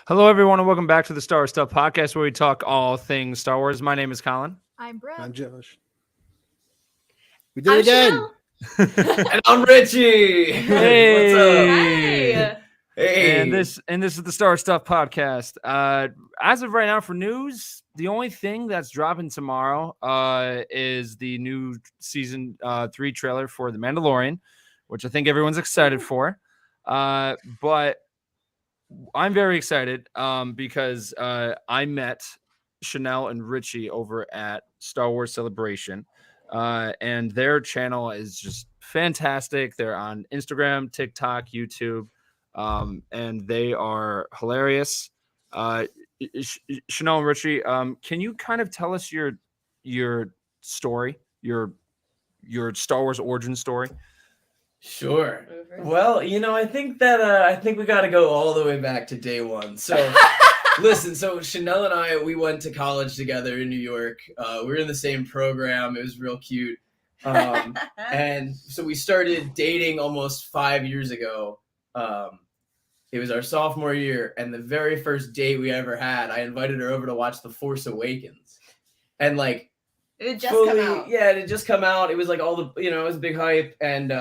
Hello, everyone, and welcome back to the Star Wars Stuff podcast, where we talk all things Star Wars. My name is Colin. I'm Brett. I'm Josh. We did I'm it again. Chanel. And I'm Richie. What's up? Hey. Hey. And this is the Star Wars Stuff podcast. As of right now, for news, the only thing that's dropping tomorrow is the new season 3 trailer for The Mandalorian, which I think everyone's excited for. But I'm very excited because I met Chanel and Richie over at Star Wars Celebration, and their channel is just fantastic. They're on Instagram, TikTok, YouTube, and they are hilarious. Chanel and Richie, can you kind of tell us your story, your Star Wars origin story? Sure. Well, I think we got to go all the way back to day one. So, listen. So Chanel and I, we went to college together in New York. We were in the same program. It was real cute. And so we started dating almost 5 years ago. It was our sophomore year, and the very first date we ever had, I invited her over to watch The Force Awakens, and like. It had just come out. Yeah, it had just come out. It was like all the, it was a big hype. And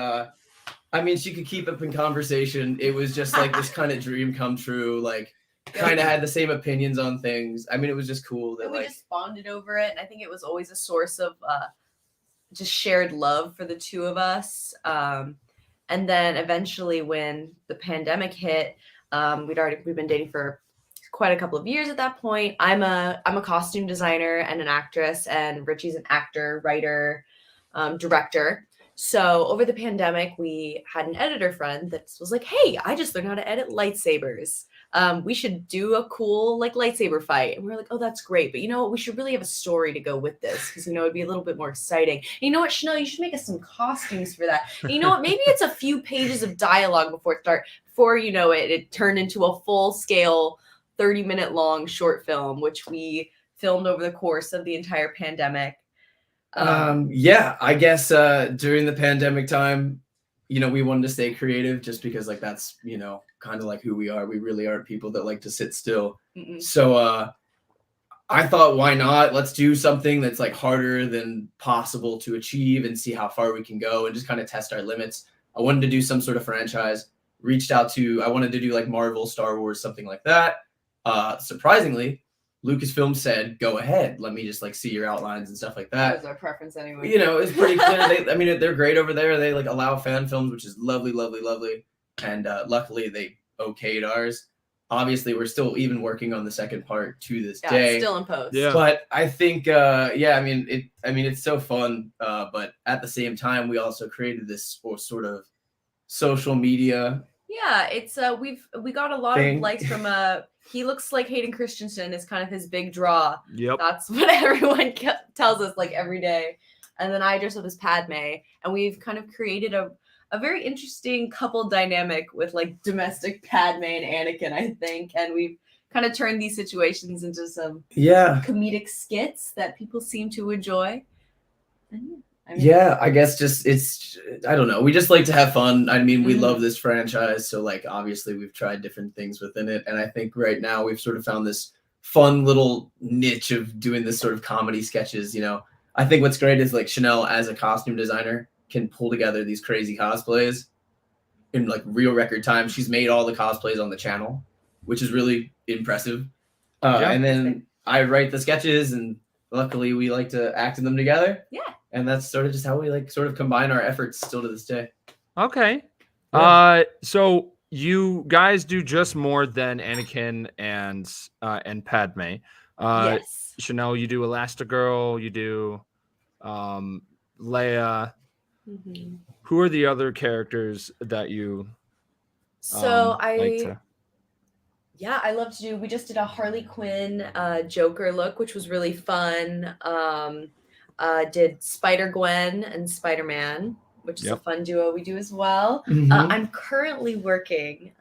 I mean, she could keep up in conversation. It was just like this kind of dream come true. Like, kind of had the same opinions on things. I mean, it was just cool that And we just bonded over it. And I think it was always a source of just shared love for the two of us. And then eventually when the pandemic hit, we've been dating for quite a couple of years at that point. I'm a costume designer and an actress, and Richie's an actor, writer, director. So over the pandemic, we had an editor friend that was like, "Hey, I just learned how to edit lightsabers. We should do a cool lightsaber fight." And we were like, "Oh, that's great, but you know what? We should really have a story to go with this because it'd be a little bit more exciting. And you know what, Chanel? You should make us some costumes for that. And you know what? Maybe it's a few pages of dialogue before it turned into a full scale 30-minute long short film, which we filmed over the course of the entire pandemic. Yeah, I guess during the pandemic time, we wanted to stay creative just because that's, kind of like who we are. We really aren't people that like to sit still. Mm-mm. So I thought, why not? Let's do something that's harder than possible to achieve and see how far we can go and just kind of test our limits. I wanted to do some sort of franchise, I wanted to do Marvel, Star Wars, something like that. Surprisingly, Lucasfilm said, "Go ahead. Let me just see your outlines and stuff like that." That was our preference anyway. It's pretty clear. They're great over there. They allow fan films, which is lovely, lovely, lovely. And luckily, they okayed ours. Obviously, we're still even working on the second part to this day. It's still in post. Yeah. But I think, it's so fun. But at the same time, we also created this sort of social media. Yeah, it's we got a lot of likes from he looks like Hayden Christensen is kind of his big draw. Yep. That's what everyone tells us every day. And then I dress up as Padme, and we've kind of created a very interesting couple dynamic with domestic Padme and Anakin, I think. And we've kind of turned these situations into some comedic skits that people seem to enjoy. And I guess I don't know. We just like to have fun. I mean, we love this franchise. So obviously we've tried different things within it. And I think right now we've sort of found this fun little niche of doing this sort of comedy sketches. I think what's great is Chanel as a costume designer can pull together these crazy cosplays in real record time. She's made all the cosplays on the channel, which is really impressive. And then I write the sketches, and luckily we like to act in them together. Yeah. And that's sort of just how we sort of combine our efforts still to this day. Okay. Yeah. So you guys do just more than Anakin and Padme. yes. Chanel, you do Elastigirl, you do Leia. Mm-hmm. Who are the other characters that you So like I love to do. We just did a Harley Quinn Joker look, which was really fun. Did Spider-Gwen and Spider-Man, which is a fun duo we do as well. Mm-hmm. I'm currently working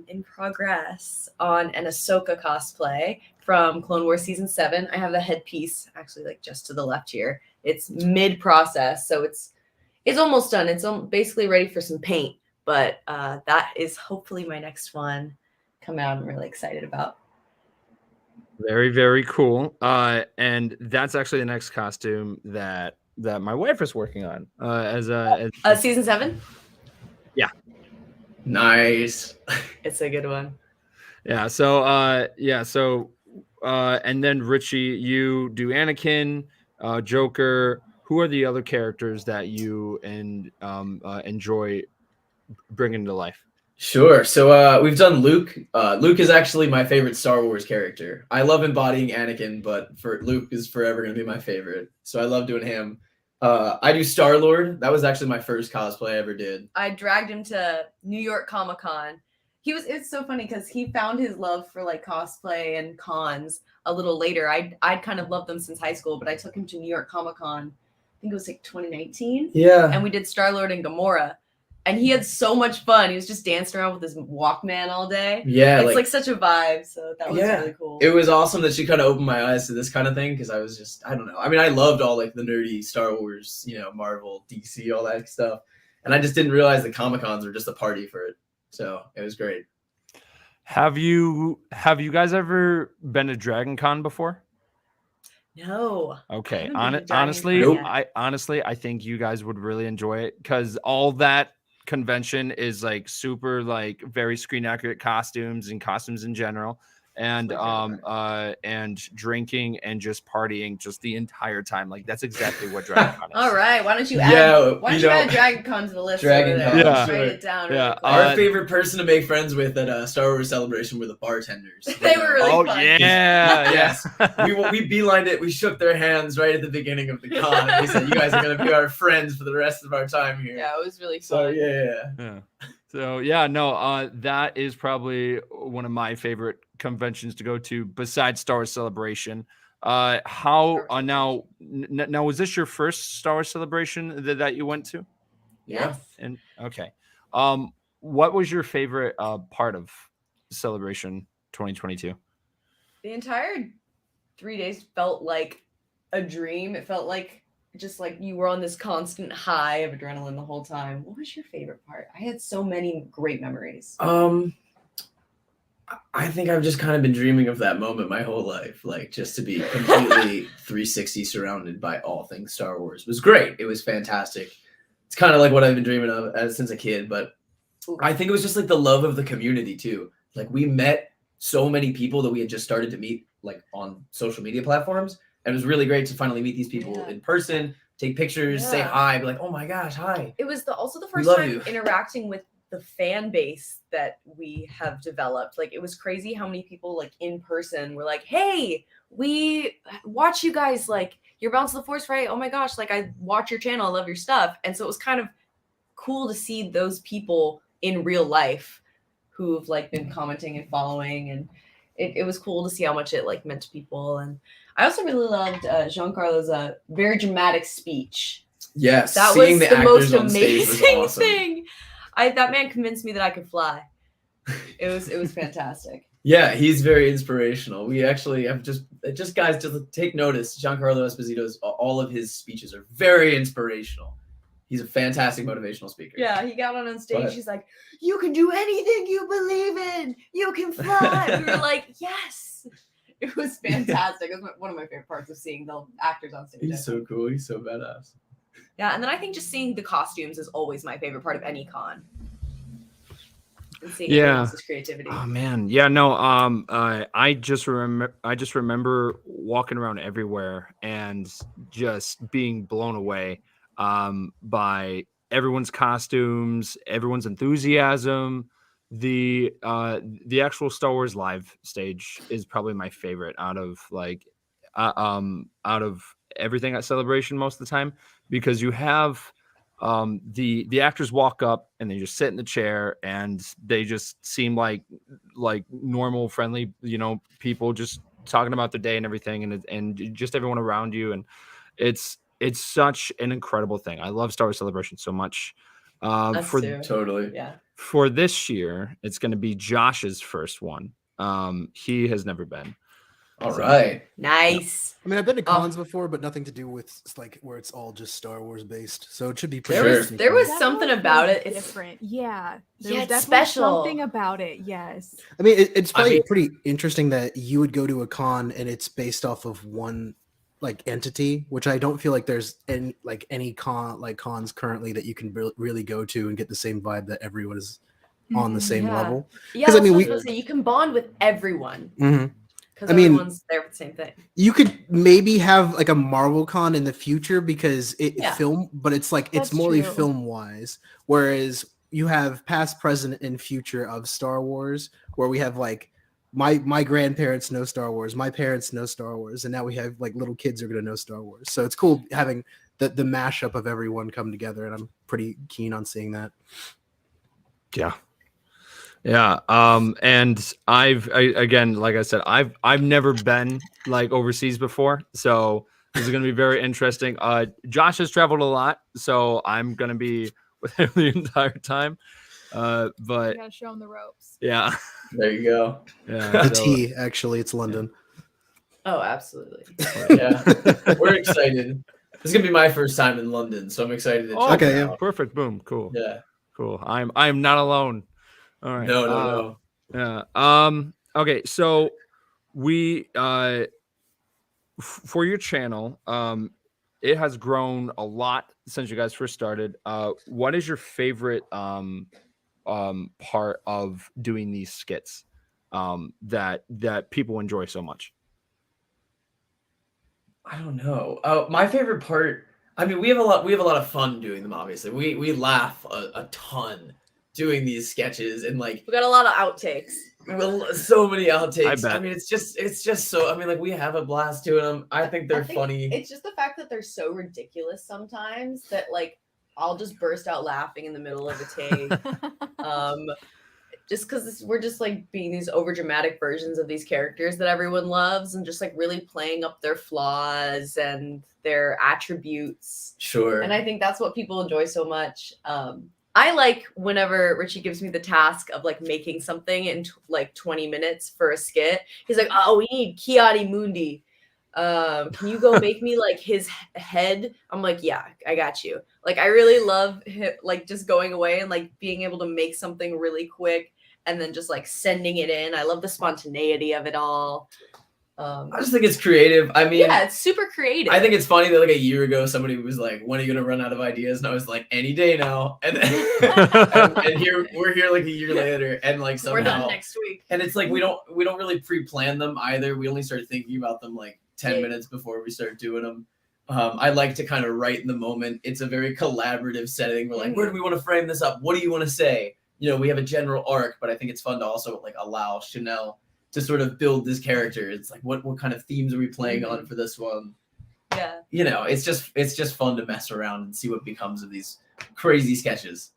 in progress on an Ahsoka cosplay from Clone Wars Season 7. I have the headpiece actually just to the left here. It's mid-process, so it's almost done. It's basically ready for some paint, but that is hopefully my next one coming out. I'm really excited about. Very, very cool. And that's actually the next costume that my wife is working on. Season 7. Nice. It's a good one. Yeah. So and then Richie, you do Anakin, Joker. Who are the other characters that you enjoy bringing to life? Sure. So we've done Luke. Luke is actually my favorite Star Wars character. I love embodying Anakin, but for Luke is forever going to be my favorite. So I love doing him. I do Star-Lord. That was actually my first cosplay I ever did. I dragged him to New York Comic-Con. It's so funny because he found his love for like cosplay and cons a little later. I'd kind of loved them since high school, but I took him to New York Comic-Con. I think it was like 2019. Yeah. And we did Star-Lord and Gamora. And he had so much fun. He was just dancing around with his Walkman all day. Yeah. It's like such a vibe. So that was really cool. It was awesome that she kind of opened my eyes to this kind of thing because I was just, I don't know. I mean, I loved all like the nerdy Star Wars, Marvel, DC, all that stuff. And I just didn't realize the Comic-Cons were just a party for it. So it was great. Have you guys ever been to Dragon Con before? No. Okay. Honestly, Nope. I think you guys would really enjoy it because all that convention is like super like very screen accurate costumes and costumes in general. And and drinking and just partying just the entire time. Like that's exactly what Dragon Con is. All right. Why don't you add Dragon Con to the list? Dragon over there? Con, Yeah. Write it down. Yeah. Really quick. Our favorite person to make friends with at Star Wars Celebration were the bartenders. They were really Oh fun. yeah. Yes. we beelined it. We shook their hands right at the beginning of the con. And we said, "You guys are going to be our friends for the rest of our time here." Yeah, it was really fun. So yeah. So yeah, no, that is probably one of my favorite conventions to go to besides Star Wars Celebration. Now was this your first Star Wars Celebration that you went to? Yes. And okay, what was your favorite part of Celebration 2022? The entire 3 days felt like a dream. It felt like just like you were on this constant high of adrenaline the whole time. What was your favorite part? I had so many great memories. I think I've just kind of been dreaming of that moment my whole life. Like just to be completely 360 surrounded by all things Star Wars was great. It was fantastic. It's kind of like what I've been dreaming of since a kid, but I think it was just like the love of the community too. Like we met so many people that we had just started to meet like on social media platforms. And it was really great to finally meet these people in person, take pictures, say hi, be like, "Oh my gosh, hi." It was also the first love time you. interacting with the fan base that we have developed. Like it was crazy how many people like in person were like, "Hey, we watch you guys, like you're Balance of the Force, right? Oh my gosh, like I watch your channel, I love your stuff." And so it was kind of cool to see those people in real life who've like been commenting and following, and it was cool to see how much it like meant to people. And I also really loved Giancarlo's very dramatic speech. Yes, That seeing was the the most actors on stage was amazing awesome. thing. That man convinced me that I could fly. It was fantastic. Yeah, he's very inspirational. We actually have just guys to take notice. Giancarlo Esposito's all of his speeches are very inspirational. He's a fantastic motivational speaker. Yeah, he got on stage. But- He's like, "You can do anything you believe in. You can fly." We were like, "Yes." It was fantastic. It was one of my favorite parts of seeing the actors on stage. He's so cool. He's so badass. Yeah, and then I think just seeing the costumes is always my favorite part of any con. And seeing everyone else's creativity. Oh man, yeah, no. I just remember walking around everywhere and just being blown away by everyone's costumes, everyone's enthusiasm. The actual Star Wars live stage is probably my favorite out of everything at Celebration most of the time, because you have the actors walk up and they just sit in the chair and they just seem like normal, friendly, people just talking about their day and everything, and just everyone around you, and it's such an incredible thing. I love Star Wars Celebration so much. Totally. Yeah. For this year, it's going to be Josh's first one. He has never been. All right. Nice. I mean, I've been to Oh. cons before, but nothing to do with like where it's all just Star Wars based. So it should be For pretty sure. interesting. There was That something one about was it. It's different. Yeah. There Yeah, was it's definitely special. something about it. Yes. I mean, it's probably mean- pretty interesting that you would go to a con and it's based off of one like entity, which I don't feel like there's any cons currently that you can really go to and get the same vibe that everyone is on the same Yeah. level. Yeah, 'Cause, I that's mean, what we- I was gonna say. You can bond with everyone Mhm. because I mean- everyone's there for the same thing. You could maybe have like a Marvel con in the future because Yeah. but it's like it's That's more true. film wise. Whereas you have past, present, and future of Star Wars, where we have like my grandparents know Star Wars, my parents know Star Wars, and now we have like little kids are gonna know Star Wars. So it's cool having the mashup of everyone come together, and I'm pretty keen on seeing that. Yeah. Yeah. And again, like I said, I've never been like overseas before. So this is gonna be very interesting. Josh has traveled a lot, so I'm gonna be with him the entire time. You But gotta show them the ropes. yeah. There you go. Yeah. The so- T, actually, it's London. Oh, absolutely. Yeah. We're excited. This is gonna be my first time in London, so I'm excited to Oh, check okay, it yeah. out. Perfect. Boom. Cool. Yeah. Cool. I'm not alone. All right. No. Yeah. Okay. So we for your channel, it has grown a lot since you guys first started. What is your favorite part of doing these skits that people enjoy so much? I don't know. My favorite part. I mean, we have a lot of fun doing them. Obviously, we laugh a ton doing these sketches, and like We got a lot of outtakes. so many outtakes. bet. I mean, it's just so. I mean, like we have a blast doing them. I think they're funny. It's just the fact that they're so ridiculous sometimes that like I'll just burst out laughing in the middle of a take. Just because we're just like being these over dramatic versions of these characters that everyone loves and just like really playing up their flaws and their attributes. Sure. And I think that's what people enjoy so much. I like whenever Richie gives me the task of like making something in like 20 minutes for a skit. He's like, oh, we need Kiadi Mundi. Can you go make me like his head? I'm like, yeah, I got you. Like, I really love like just going away and like being able to make something really quick and then just like sending it in. I love the spontaneity of it all. I just think it's creative. I mean, Yeah, it's super creative. I think it's funny that like a year ago somebody was like, "When are you gonna run out of ideas?" And I was like, "Any day now." And then, and here we're here like a year later, and like we're done somehow, next week. and it's like we don't really pre-plan them either. We only start thinking about them like 10 Yeah. minutes before we start doing them. I like to kind of write in the moment. It's a very collaborative setting. We're like, where do we want to frame this up? What do you want to say? You know, we have a general arc, but I think it's fun to also like allow Chanel to sort of build this character. It's like, what kind of themes are we playing on for this one? Yeah. You know, it's just fun to mess around and see what becomes of these crazy sketches.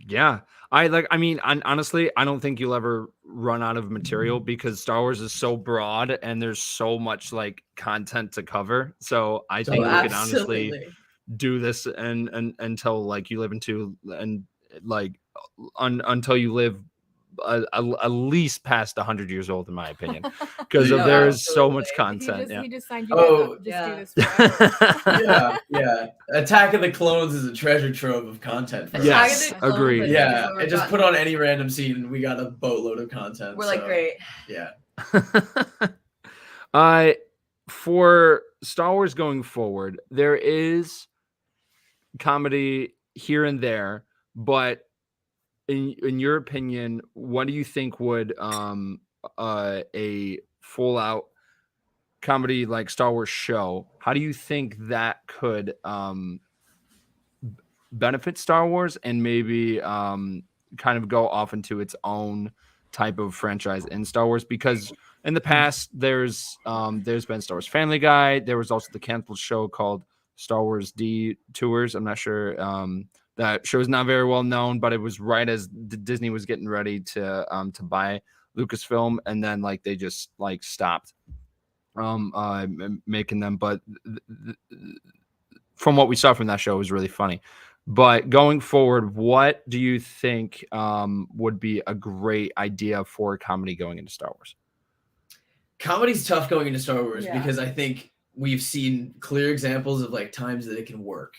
Yeah. Honestly, I don't think you'll ever run out of material because Star Wars is so broad and there's so much like content to cover. So I think you can honestly do this and until like you live into and like until you live at least past 100 years old, in my opinion, because Yeah, there's so much absolutely. content. He just signed you Oh, up. Just yeah. do this forever. Yeah. Attack of the Clones is a treasure trove of content for Yes, us. Attack of the Clones, agreed. I think, Yeah, is what we're and just done. put on any random scene and we got a boatload of content. We're like, so, great. Yeah. For Star Wars going forward, there is comedy here and there, but in your opinion, what do you think would a full out comedy like Star Wars show, how do you think that could benefit Star Wars and maybe kind of go off into its own type of franchise in Star Wars? Because in the past there's been Star Wars Family Guy, there was also the canceled show called Star Wars D Tours. I'm not sure, that show is not very well known, but it was right as Disney was getting ready to buy Lucasfilm, and then like they just like stopped making them. But from what we saw from that show, it was really funny. But going forward, what do you think would be a great idea for comedy going into Star Wars? comedy's tough going into Star Wars Yeah. because I think we've seen clear examples of like times that it can work.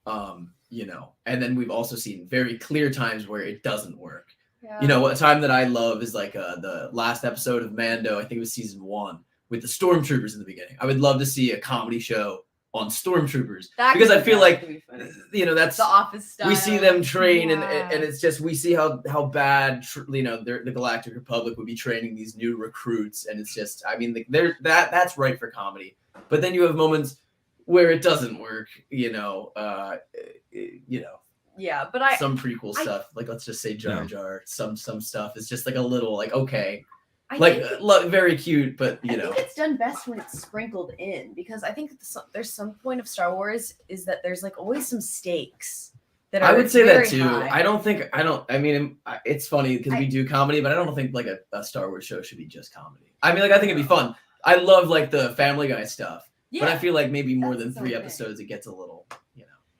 And then we've also seen very clear times where it doesn't work. Yeah. A time that I love is like the last episode of Mando, I think it was season 1, with the stormtroopers in the beginning. I would love to see a comedy show on stormtroopers because I feel like, that's the Office style. we see them train Yeah. and it's just, we see how bad, the Galactic Republic would be training these new recruits. And it's just, I mean, that's right for comedy. But then you have moments where it doesn't work, Yeah, but some prequel stuff, like let's just say Jar Jar, some stuff is just like a little like, okay, very cute, but I think it's done best when it's sprinkled in, because I think there's some point of Star Wars is that there's like always some stakes that are I would say that very too. high. I mean, it's funny because we do comedy, but I don't think like a Star Wars show should be just comedy. I mean, like, I think it'd be fun. I love like the Family Guy stuff, but I feel like maybe more than That's 3 okay. episodes, it gets a little,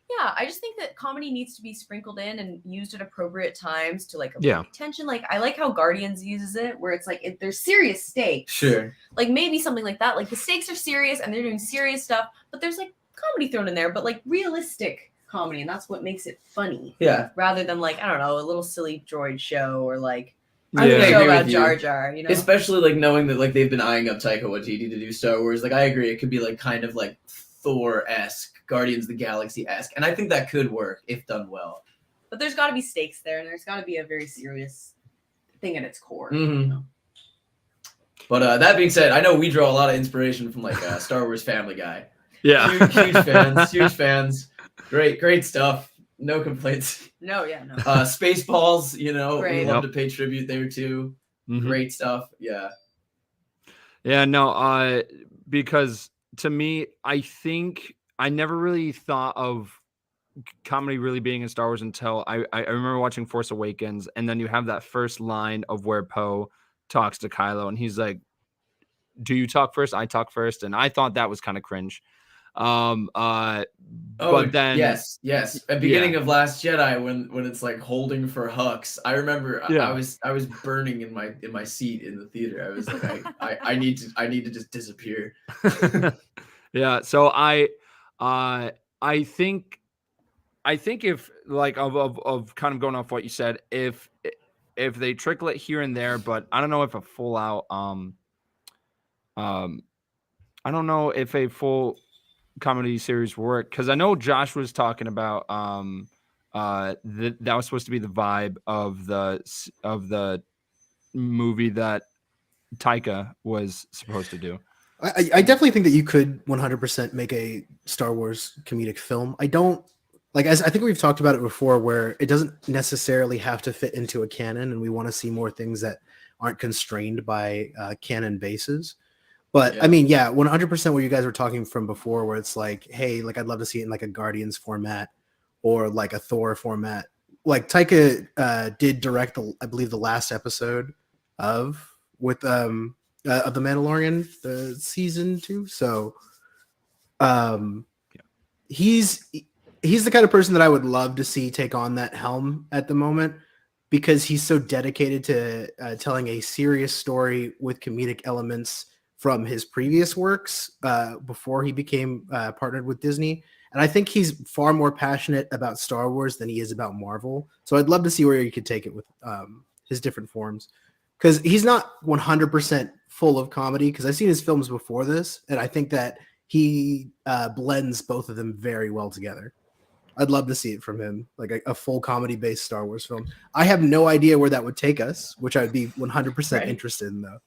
Yeah, I just think that comedy needs to be sprinkled in and used at appropriate times to like Yeah. avoid tension. Like I like how Guardians uses it, where it's like there's serious stakes. Sure. Like maybe something like that. Like the stakes are serious and they're doing serious stuff, but there's like comedy thrown in there, but like realistic comedy, and that's what makes it funny. Yeah. Rather than like, I don't know, a little silly droid show or like I think I a show agree about with you. Jar Jar, you know. Especially like knowing that like they've been eyeing up Taika Waititi to do Star Wars. Like I agree, it could be like kind of like Thor-esque, Guardians of the Galaxy-esque, and I think that could work if done well. But there's got to be stakes there, and there's got to be a very serious thing at its core. Mhm. You know? But that being said, I know we draw a lot of inspiration from like Star Wars Family Guy. Yeah. Huge fans. Great stuff. No complaints. No, yeah, no. Spaceballs, we Great. love to pay tribute there too. Mhm. Great stuff. Yeah. Yeah, no, because to me, I think I never really thought of comedy really being in Star Wars until I remember watching Force Awakens, and then you have that first line of where Poe talks to Kylo, and he's like, "Do you talk first? I talk first," and I thought that was kind of cringe. But then yes. At beginning of Last Jedi, when it's like holding for Hux, I remember I was burning in my seat in the theater. I was like, I need to just disappear. Yeah, so I think if like of kind of going off what you said, if they trickle it here and there, but I don't know if a full out I don't know if a full comedy series work, because I know Josh was talking about that was supposed to be the vibe of the movie that Taika was supposed to do. I definitely think that you could 100% make a Star Wars comedic film. I don't like, as I think we've talked about it before, where it doesn't necessarily have to fit into a canon, and we want to see more things that aren't constrained by canon bases. But I mean, 100% what you guys were talking from before, where it's like, hey, like I'd love to see it in like a Guardians format or like a Thor format. Like Taika did direct I believe the last episode of the Mandalorian, the season 2. So he's the kind of person that I would love to see take on that helm at the moment, because he's so dedicated to telling a serious story with comedic elements from his previous works before he became partnered with Disney. And I think he's far more passionate about Star Wars than he is about Marvel. So I'd love to see where he could take it with his different forms, because he's not 100% full of comedy, because I've seen his films before this, and I think that he blends both of them very well together. I'd love to see it from him, like a full comedy-based Star Wars film. I have no idea where that would take us, which I would be 100% interested in, though.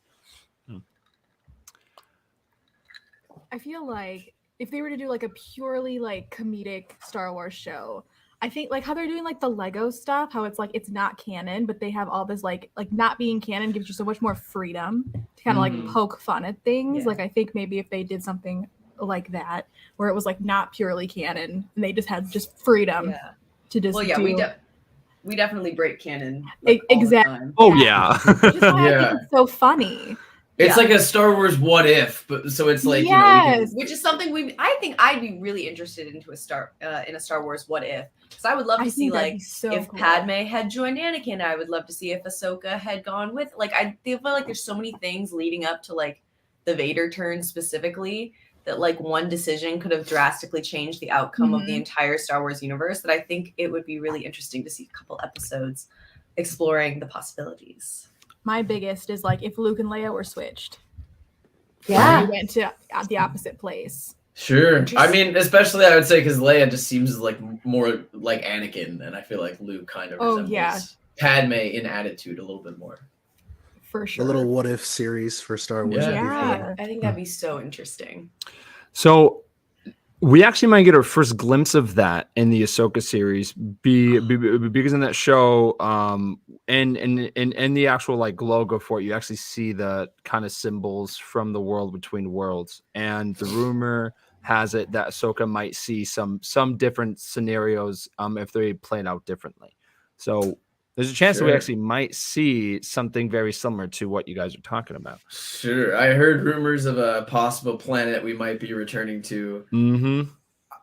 I feel like if they were to do like a purely like comedic Star Wars show, I think like how they're doing like the Lego stuff, how it's like it's not canon, but they have all this like not being canon gives you so much more freedom to kind of like poke fun at things. Yeah. Like I think maybe if they did something like that, where it was like not purely canon and they just had just freedom to just we definitely break canon. Like, exactly. all the time. Oh yeah. Which is why I think it's so funny. It's like a Star Wars what if, but so it's like which is something I think I'd be really interested into in a Star Wars what if, because I would love to see like if Padme had joined Anakin. I would love to see if Ahsoka had gone with, like I feel like there's so many things leading up to like the Vader turn specifically, that like one decision could have drastically changed the outcome of the entire Star Wars universe, that I think it would be really interesting to see a couple episodes exploring the possibilities. My biggest is like if Luke and Leia were switched. Yeah. They went to the opposite place. Sure. I mean, especially I would say because Leia just seems like more like Anakin, and I feel like Luke kind of resembles Padme in attitude a little bit more. For sure. A little what if series for Star Wars. Yeah. I think that'd be so interesting. So we actually might get our first glimpse of that in the Ahsoka series, because in that show, in the actual like logo for it, you actually see the kind of symbols from the world between worlds, and the rumor has it that Ahsoka might see some different scenarios if they played out differently. So there's a chance that we actually might see something very similar to what you guys are talking about. Sure. I heard rumors of a possible planet we might be returning to. Mm-hmm.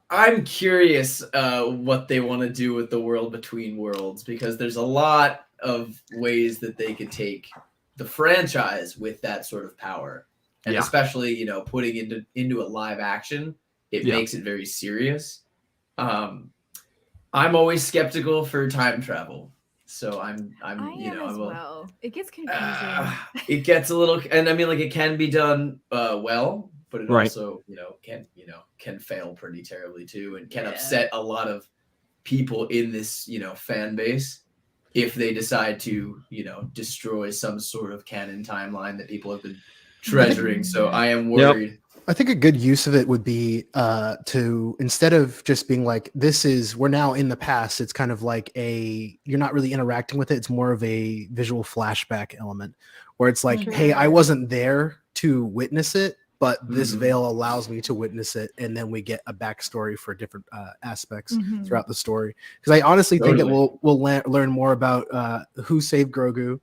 I'm curious what they want to do with the world between worlds, because there's a lot of ways that they could take the franchise with that sort of power. And especially, you know, putting into a live action, it makes it very serious. I'm always skeptical for time travel. So I'm well. It gets confusing. It gets a little, and I mean, like, it can be done well, but it also, can fail pretty terribly too, and can upset a lot of people in this, fan base if they decide to, destroy some sort of canon timeline that people have been treasuring. So I am worried. Yep. I think a good use of it would be to, instead of just being like, we're now in the past, it's kind of like you're not really interacting with it. It's more of a visual flashback element where it's like, hey, I wasn't there to witness it, but this veil allows me to witness it. And then we get a backstory for different aspects throughout the story. Because I honestly think that we'll learn more about who saved Grogu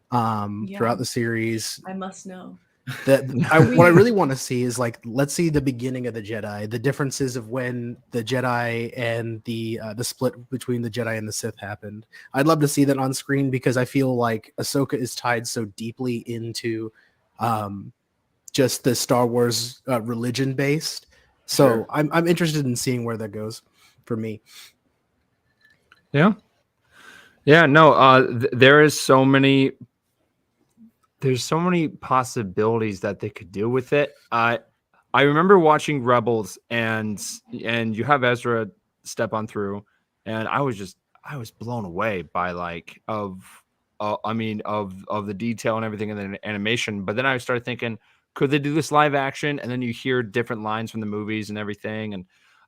throughout the series. I must know. What I really want to see is, like, let's see the beginning of the Jedi, the differences of when the Jedi and the split between the Jedi and the Sith happened. I'd love to see that on screen, because I feel like Ahsoka is tied so deeply into just the Star Wars religion based. So I'm interested in seeing where that goes for me. No, there's so many possibilities that they could do with it. I remember watching Rebels, and you have Ezra step on through, and I was blown away by of the detail and everything in the animation. But then I started thinking, could they do this live action? And then you hear different lines from the movies and everything. And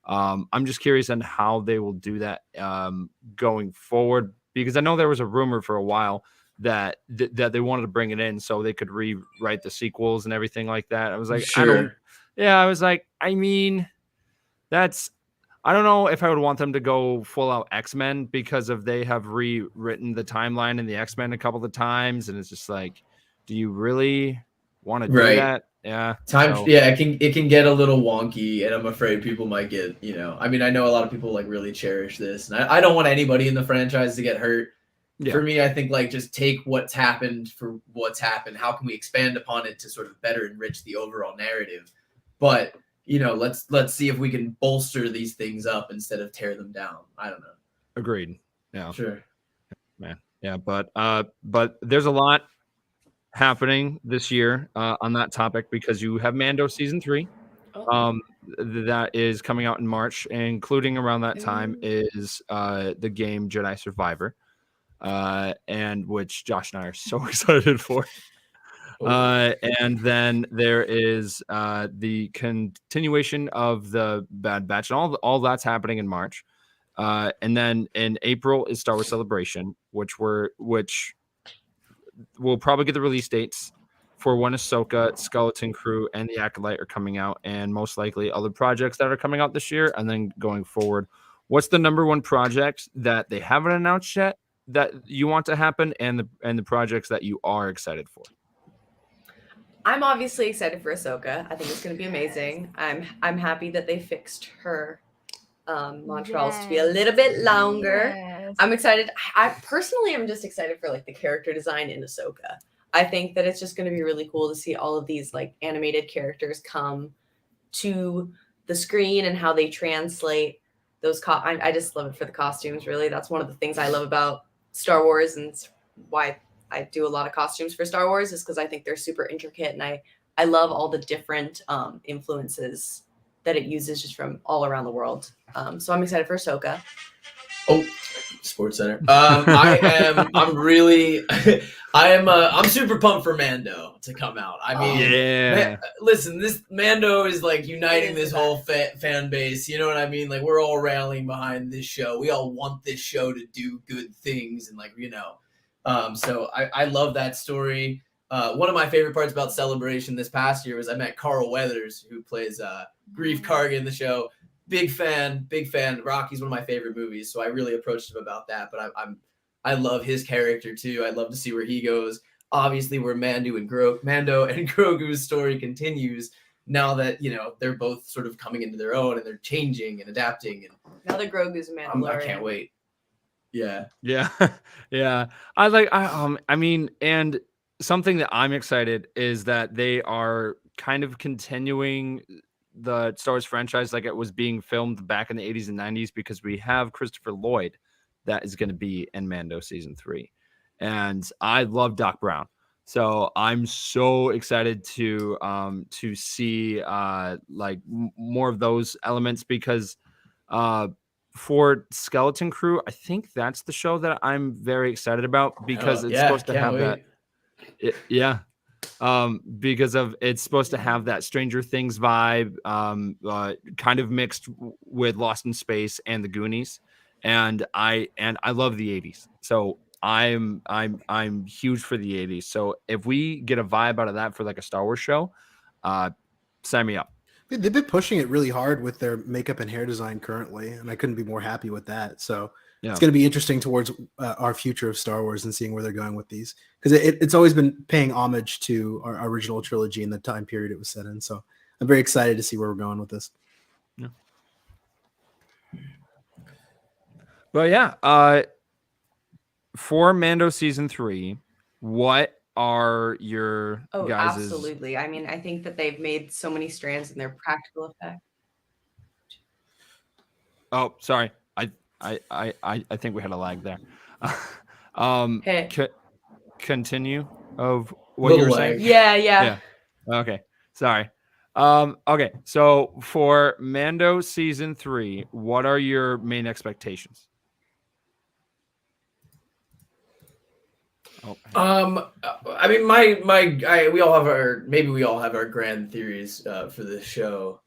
I'm just curious on how they will do that going forward, because I know there was a rumor for a while that they wanted to bring it in so they could rewrite the sequels and everything like that. I was like, I don't know if I would want them to go full out X-Men, because they have rewritten the timeline in the X-Men a couple of times, and it's just like, do you really want to do that? It can get a little wonky, and I'm afraid people might get, I mean, I know a lot of people really cherish this, and I don't want anybody in the franchise to get hurt. For me, I think just take what's happened for what's happened. How can we expand upon it to sort of better enrich the overall narrative? But let's see if we can bolster these things up instead of tear them down. I don't know. Agreed. Yeah. Sure. Man. Yeah, but there's a lot happening this year on that topic, because you have Mando season 3. That is coming out in March, including around that time is the game Jedi Survivor. And which Josh and I are so excited for. And then there is the continuation of the Bad Batch, and all that's happening in March. And then in April is Star Wars Celebration, which we'll probably get the release dates for when Ahsoka, Skeleton Crew, and the Acolyte are coming out, and most likely other projects that are coming out this year. And then going forward, what's the number one project that they haven't announced yet that you want to happen, and the projects that you are excited for? I'm obviously excited for Ahsoka. I think it's going to be amazing. I'm happy that they fixed her Montreal's to be a little bit longer. I'm excited. I personally am just excited for the character design in Ahsoka. I think that it's just going to be really cool to see all of these like animated characters come to the screen and how they translate those. I just love it for the costumes. Really, that's one of the things I love about Star Wars, and it's why I do a lot of costumes for Star Wars, is because I think they're super intricate, and I love all the different influences that it uses just from all around the world. So I'm excited for Ahsoka. Oh, Sports Center. I'm super pumped for Mando to come out. I mean, listen, this Mando is like uniting this whole fan base. You know what I mean? Like, we're all rallying behind this show. We all want this show to do good things, and so I love that story. One of my favorite parts about Celebration this past year was I met Carl Weathers, who plays Grief Karga in the show. Big fan. Rocky's one of my favorite movies, so I really approached him about that. But I love his character too. I'd love to see where he goes. Obviously, where Mando and Grogu's story continues now that they're both sort of coming into their own and they're changing and adapting. And now that Grogu's a Mandalorian, I can't wait. Yeah. I mean, and something that I'm excited is that they are kind of continuing the Star Wars franchise like it was being filmed back in the 80s and 90s, because we have Christopher Lloyd that is going to be in Mando season 3, and I love Doc Brown, so I'm so excited to see more of those elements, because for Skeleton Crew, I think that's the show that I'm very excited about, because it's supposed to have that. Because it's supposed to have that Stranger Things vibe, kind of mixed with Lost in Space and the Goonies, and I love the 80s, so I'm huge for the 80s. So if we get a vibe out of that for like a Star Wars show, sign me up. They've been pushing it really hard with their makeup and hair design currently, and I couldn't be more happy with that. So it's going to be interesting towards our future of Star Wars and seeing where they're going with these, because it's always been paying homage to our original trilogy and the time period it was set in. So I'm very excited to see where we're going with this. Yeah. But for Mando season 3, what are your guys'? Absolutely. I mean, I think that they've made so many strands in their practical effect. Oh, sorry. I think we had a lag there. Continue of what you were saying. Yeah. Okay. Sorry. Okay. So for Mando season 3, what are your main expectations? I mean, we all have our grand theories for this show.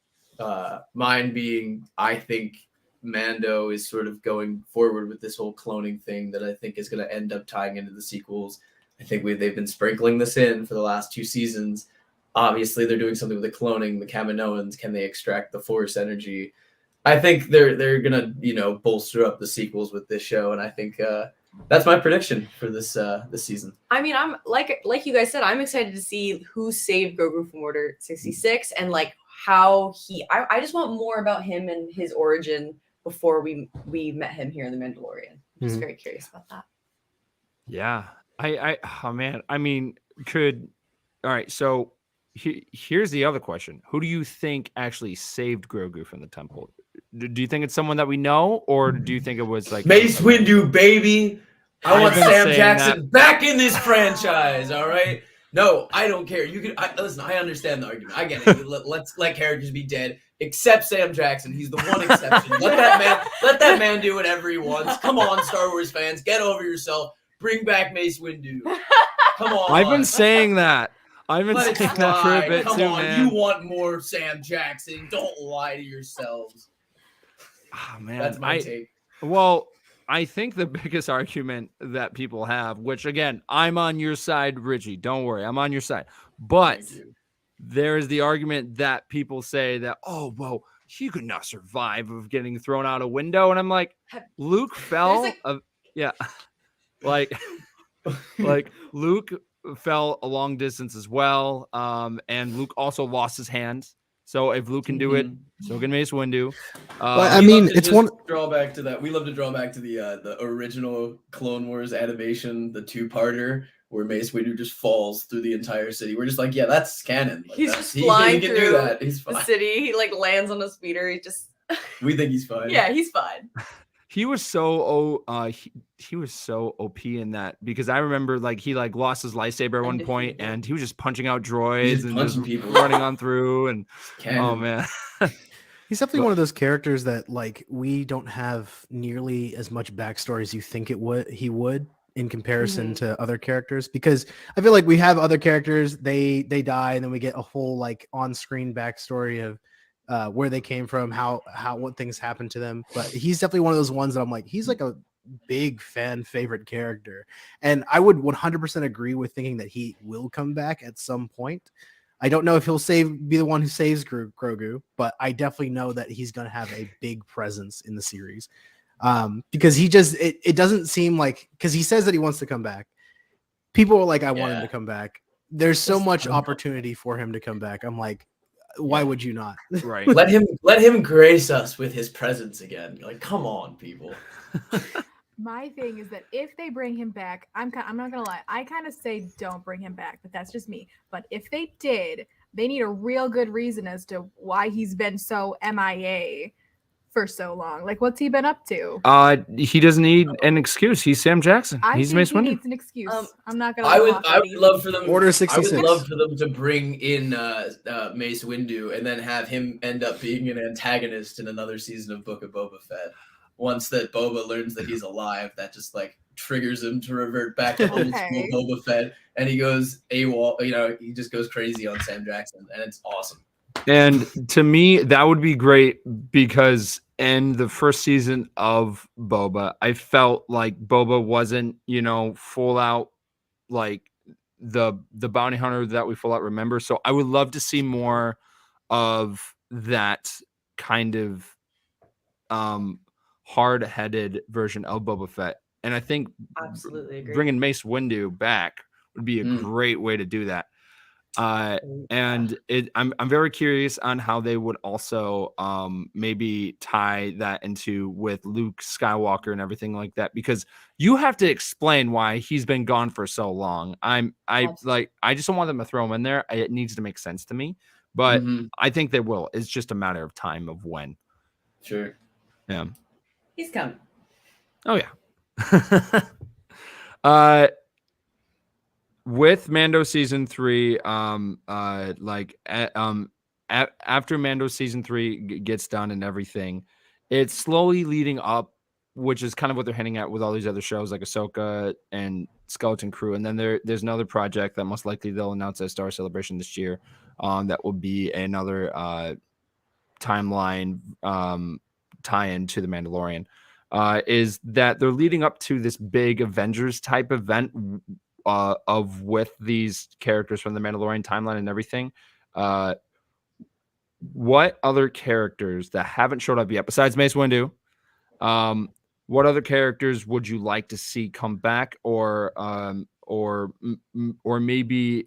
Mine being, I think Mando is sort of going forward with this whole cloning thing that I think is going to end up tying into the sequels. I think they've been sprinkling this in for the last 2 seasons. Obviously, they're doing something with the cloning, the Kaminoans. Can they extract the Force energy? I think they're gonna bolster up the sequels with this show, and I think that's my prediction for this season. I mean, I'm like you guys said, I'm excited to see who saved Grogu from Order 66 and like how I just want more about him and his origin before we met him here in The Mandalorian. I'm just very curious about that. Yeah. Oh man. I mean, all right. So here's the other question. Who do you think actually saved Grogu from the temple? Do you think it's someone that we know, or do you think it was like Mace Windu, baby? I want Sam Jackson back in this franchise. All right. No, I don't care. You can listen. I understand the argument. I get it. Let's let characters be dead, except Sam Jackson. He's the one exception. Let that man do whatever he wants. Come on, Star Wars fans, get over yourself. Bring back Mace Windu. Come on. I've been saying that. I've been saying that for a bit too, man. You want more Sam Jackson? Don't lie to yourselves. Oh man, that's my take. Well, I think the biggest argument that people have, which again, I'm on your side, Richie. Don't worry, I'm on your side. But there is the argument that people say that, oh, well, he could not survive of getting thrown out a window, and I'm like, Luke fell. Like Luke fell a long distance as well, and Luke also lost his hand. So if Luke can do it, so can Mace Windu. I mean, it's one drawback to that. We love to draw back to the original Clone Wars animation, the 2-parter, where Mace Windu just falls through the entire city. We're just like, yeah, that's canon. Like, He's that's, just he flying can through do that. He's the fine. city. He like lands on a speeder. He just We think he's fine. yeah, he's fine. He was so he was so OP in that, because I remember like he like lost his lightsaber at one point Undefeated. and he was just punching out droids just and punching just people. running on through and Canon. oh man. He's definitely But- one of those characters that like we don't have nearly as much backstory as you think he would in comparison to other characters, because I feel like we have other characters, they die and then we get a whole like on-screen backstory of where they came from, how what things happened to them. But he's definitely one of those ones that I'm like, he's like a big fan favorite character, and I would 100% agree with thinking that he will come back at some point. I don't know if he'll be the one who saves Grogu, but I definitely know that he's going to have a big presence in the series, because he just it doesn't seem like, because he says that he wants to come back. People are like, I want him to come back. There's so much opportunity for him to come back. I'm like, why would you not? Right. Let him grace us with his presence again. Like, come on, people. My thing is that if they bring him back, I'm not gonna lie, I kind of say don't bring him back, but that's just me. But if they did, they need a real good reason as to why he's been so MIA for so long. Like, what's he been up to? He doesn't need an excuse. He's Sam Jackson. I He's think Mace he Windu. needs an excuse. I'm not gonna. I would let him off easy. love for them. Order I 66. would love for them to bring in Mace Windu and then have him end up being an antagonist in another season of Book of Boba Fett. Once that Boba learns that he's alive, that just like triggers him to revert back to old school Boba Fett, and he goes AWOL. You know, he just goes crazy on Sam Jackson, and it's awesome. And to me, that would be great, because in the first season of Boba, I felt like Boba wasn't, full out like the bounty hunter that we full out remember. So I would love to see more of that kind of hard-headed version of Boba Fett. And I think Absolutely agree. bringing Mace Windu back would be a great way to do that. And I'm very curious on how they would also maybe tie that into with Luke Skywalker and everything like that, because you have to explain why he's been gone for so long. I just don't want them to throw him in there. It needs to make sense to me, but I think they will. It's just a matter of time of when. Sure. Yeah. He's coming. Oh yeah. With Mando season 3, after Mando season 3 gets done and everything, it's slowly leading up, which is kind of what they're hinting at with all these other shows like Ahsoka and Skeleton Crew. And then there's another project that most likely they'll announce at Star Celebration this year, that will be another timeline tie-in to The Mandalorian. Is that they're leading up to this big Avengers type event with these characters from the Mandalorian timeline and everything. What other characters that haven't showed up yet besides Mace Windu, what other characters would you like to see come back, or maybe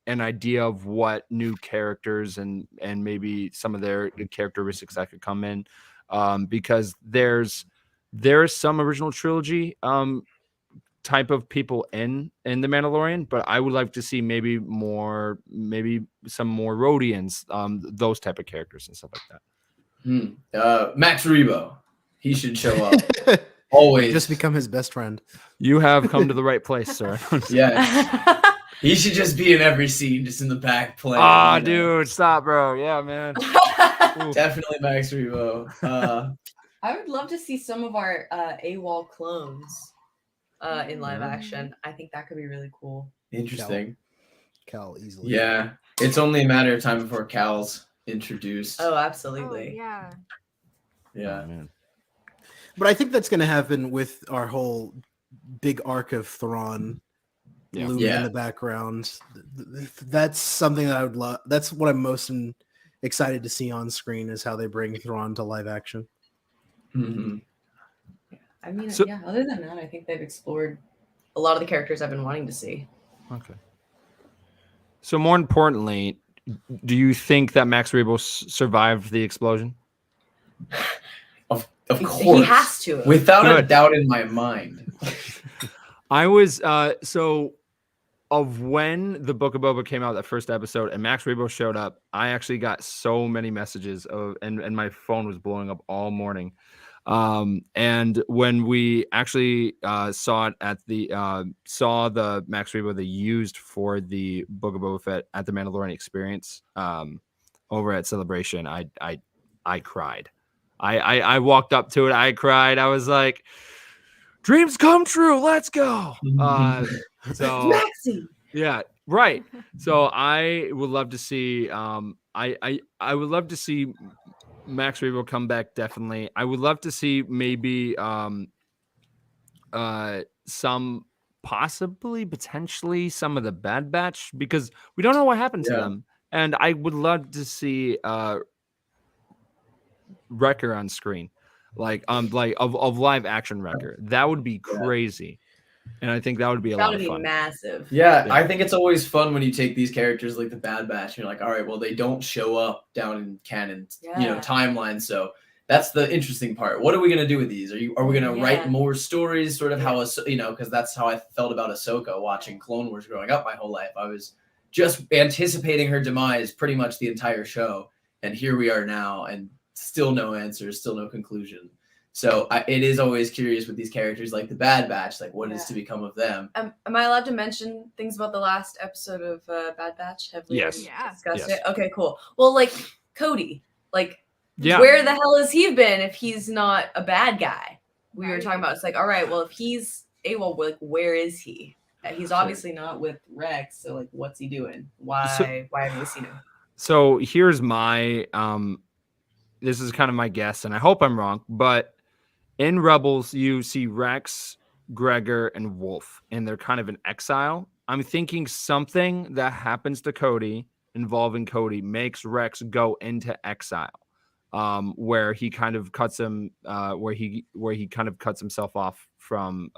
an idea of what new characters and maybe some of their characteristics that could come in, because there's some original trilogy type of people in the Mandalorian, but I would like to see maybe some more Rhodians, those type of characters and stuff like that. Max Rebo, he should show up. Always. Just become his best friend. You have come to the right place, sir. Yes. He should just be in every scene, just in the back playing. Ah, dude, stop, bro. Yeah, man. Definitely Max Rebo. I would love to see some of our AWOL clones in live action. I think that could be really cool. Interesting. Cal easily. Yeah. It's only a matter of time before Cal's introduced. Oh, absolutely. Yeah. Yeah. Oh, man. But I think that's going to happen with our whole big arc of Thrawn looming in the background. That's something that I would love. That's what I'm most excited to see on screen, is how they bring Thrawn to live action. Mm-hmm. I mean, other than that, I think they've explored a lot of the characters I've been wanting to see. Okay. So more importantly, do you think that Max Rebo survived the explosion? Of course. He has to. Without a doubt in my mind. I was so of when the Book of Boba came out, that first episode, and Max Rebo showed up, I actually got so many messages and my phone was blowing up all morning. And when we actually saw it at the saw the Max Rebo they used for the Book of Boba Fett at the Mandalorian Experience over at Celebration, I cried. I walked up to it, I cried. I was like, dreams come true, let's go. So Maxie. yeah, right. So I would love to see I would love to see Max Rebo come back, definitely. I would love to see maybe some potentially some of the Bad Batch, because we don't know what happened to Yeah. them. And I would love to see Wrecker on screen. Like of live action Wrecker. That would be crazy. And I think that would be a That lot would of be fun. massive. Yeah, Yeah. I think it's always fun when you take these characters like the Bad Batch and you're like, all right, well, they don't show up down in canon, Yeah. timeline. So that's the interesting part. What are we gonna do with these? Are we gonna write Yeah. more stories, sort of how because that's how I felt about Ahsoka watching Clone Wars growing up my whole life. I was just anticipating her demise pretty much the entire show, and here we are now, and still no answers, still no conclusion. So it is always curious with these characters like the Bad Batch, like what is to become of them. Am I allowed to mention things about the last episode of Bad Batch? Have we Yes. already Yeah. discussed Yes. it? Okay, cool. Well, like Cody, like Yeah. where the hell has he been if he's not a bad guy? We were Right. talking about. It's like, all right, well, if he's AWOL, like where is he? He's obviously not with Rex, so like, what's he doing? Why haven't we seen him? So here's my this is kind of my guess, and I hope I'm wrong, but in Rebels you see Rex, Gregor, and Wolf, and they're kind of in exile. I'm thinking something that happens to Cody involving Cody makes Rex go into exile, where he kind of cuts him, where he kind of cuts himself off from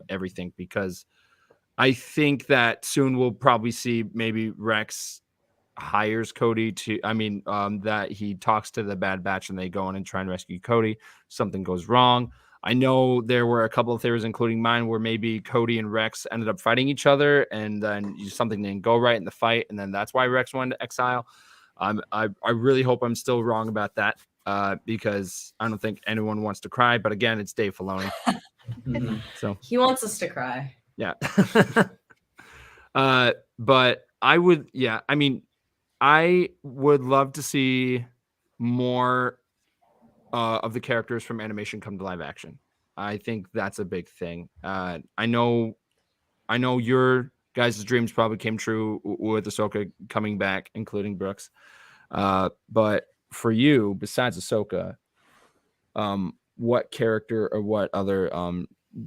everything, because I think that soon we'll probably see maybe Rex hires Cody to, that he talks to the Bad Batch and they go in and try and rescue Cody. Something goes wrong. I know there were a couple of theories, including mine, where maybe Cody and Rex ended up fighting each other, and then something didn't go right in the fight, and then that's why Rex went into exile. I really hope I'm still wrong about that, because I don't think anyone wants to cry. But again, it's Dave Filoni, Mhm. so He wants us to cry. yeah. But I would, I would love to see more of the characters from animation come to live action. I think that's a big thing. I know your guys' dreams probably came true with Ahsoka coming back, including Brooks. But for you, besides Ahsoka, what character or what other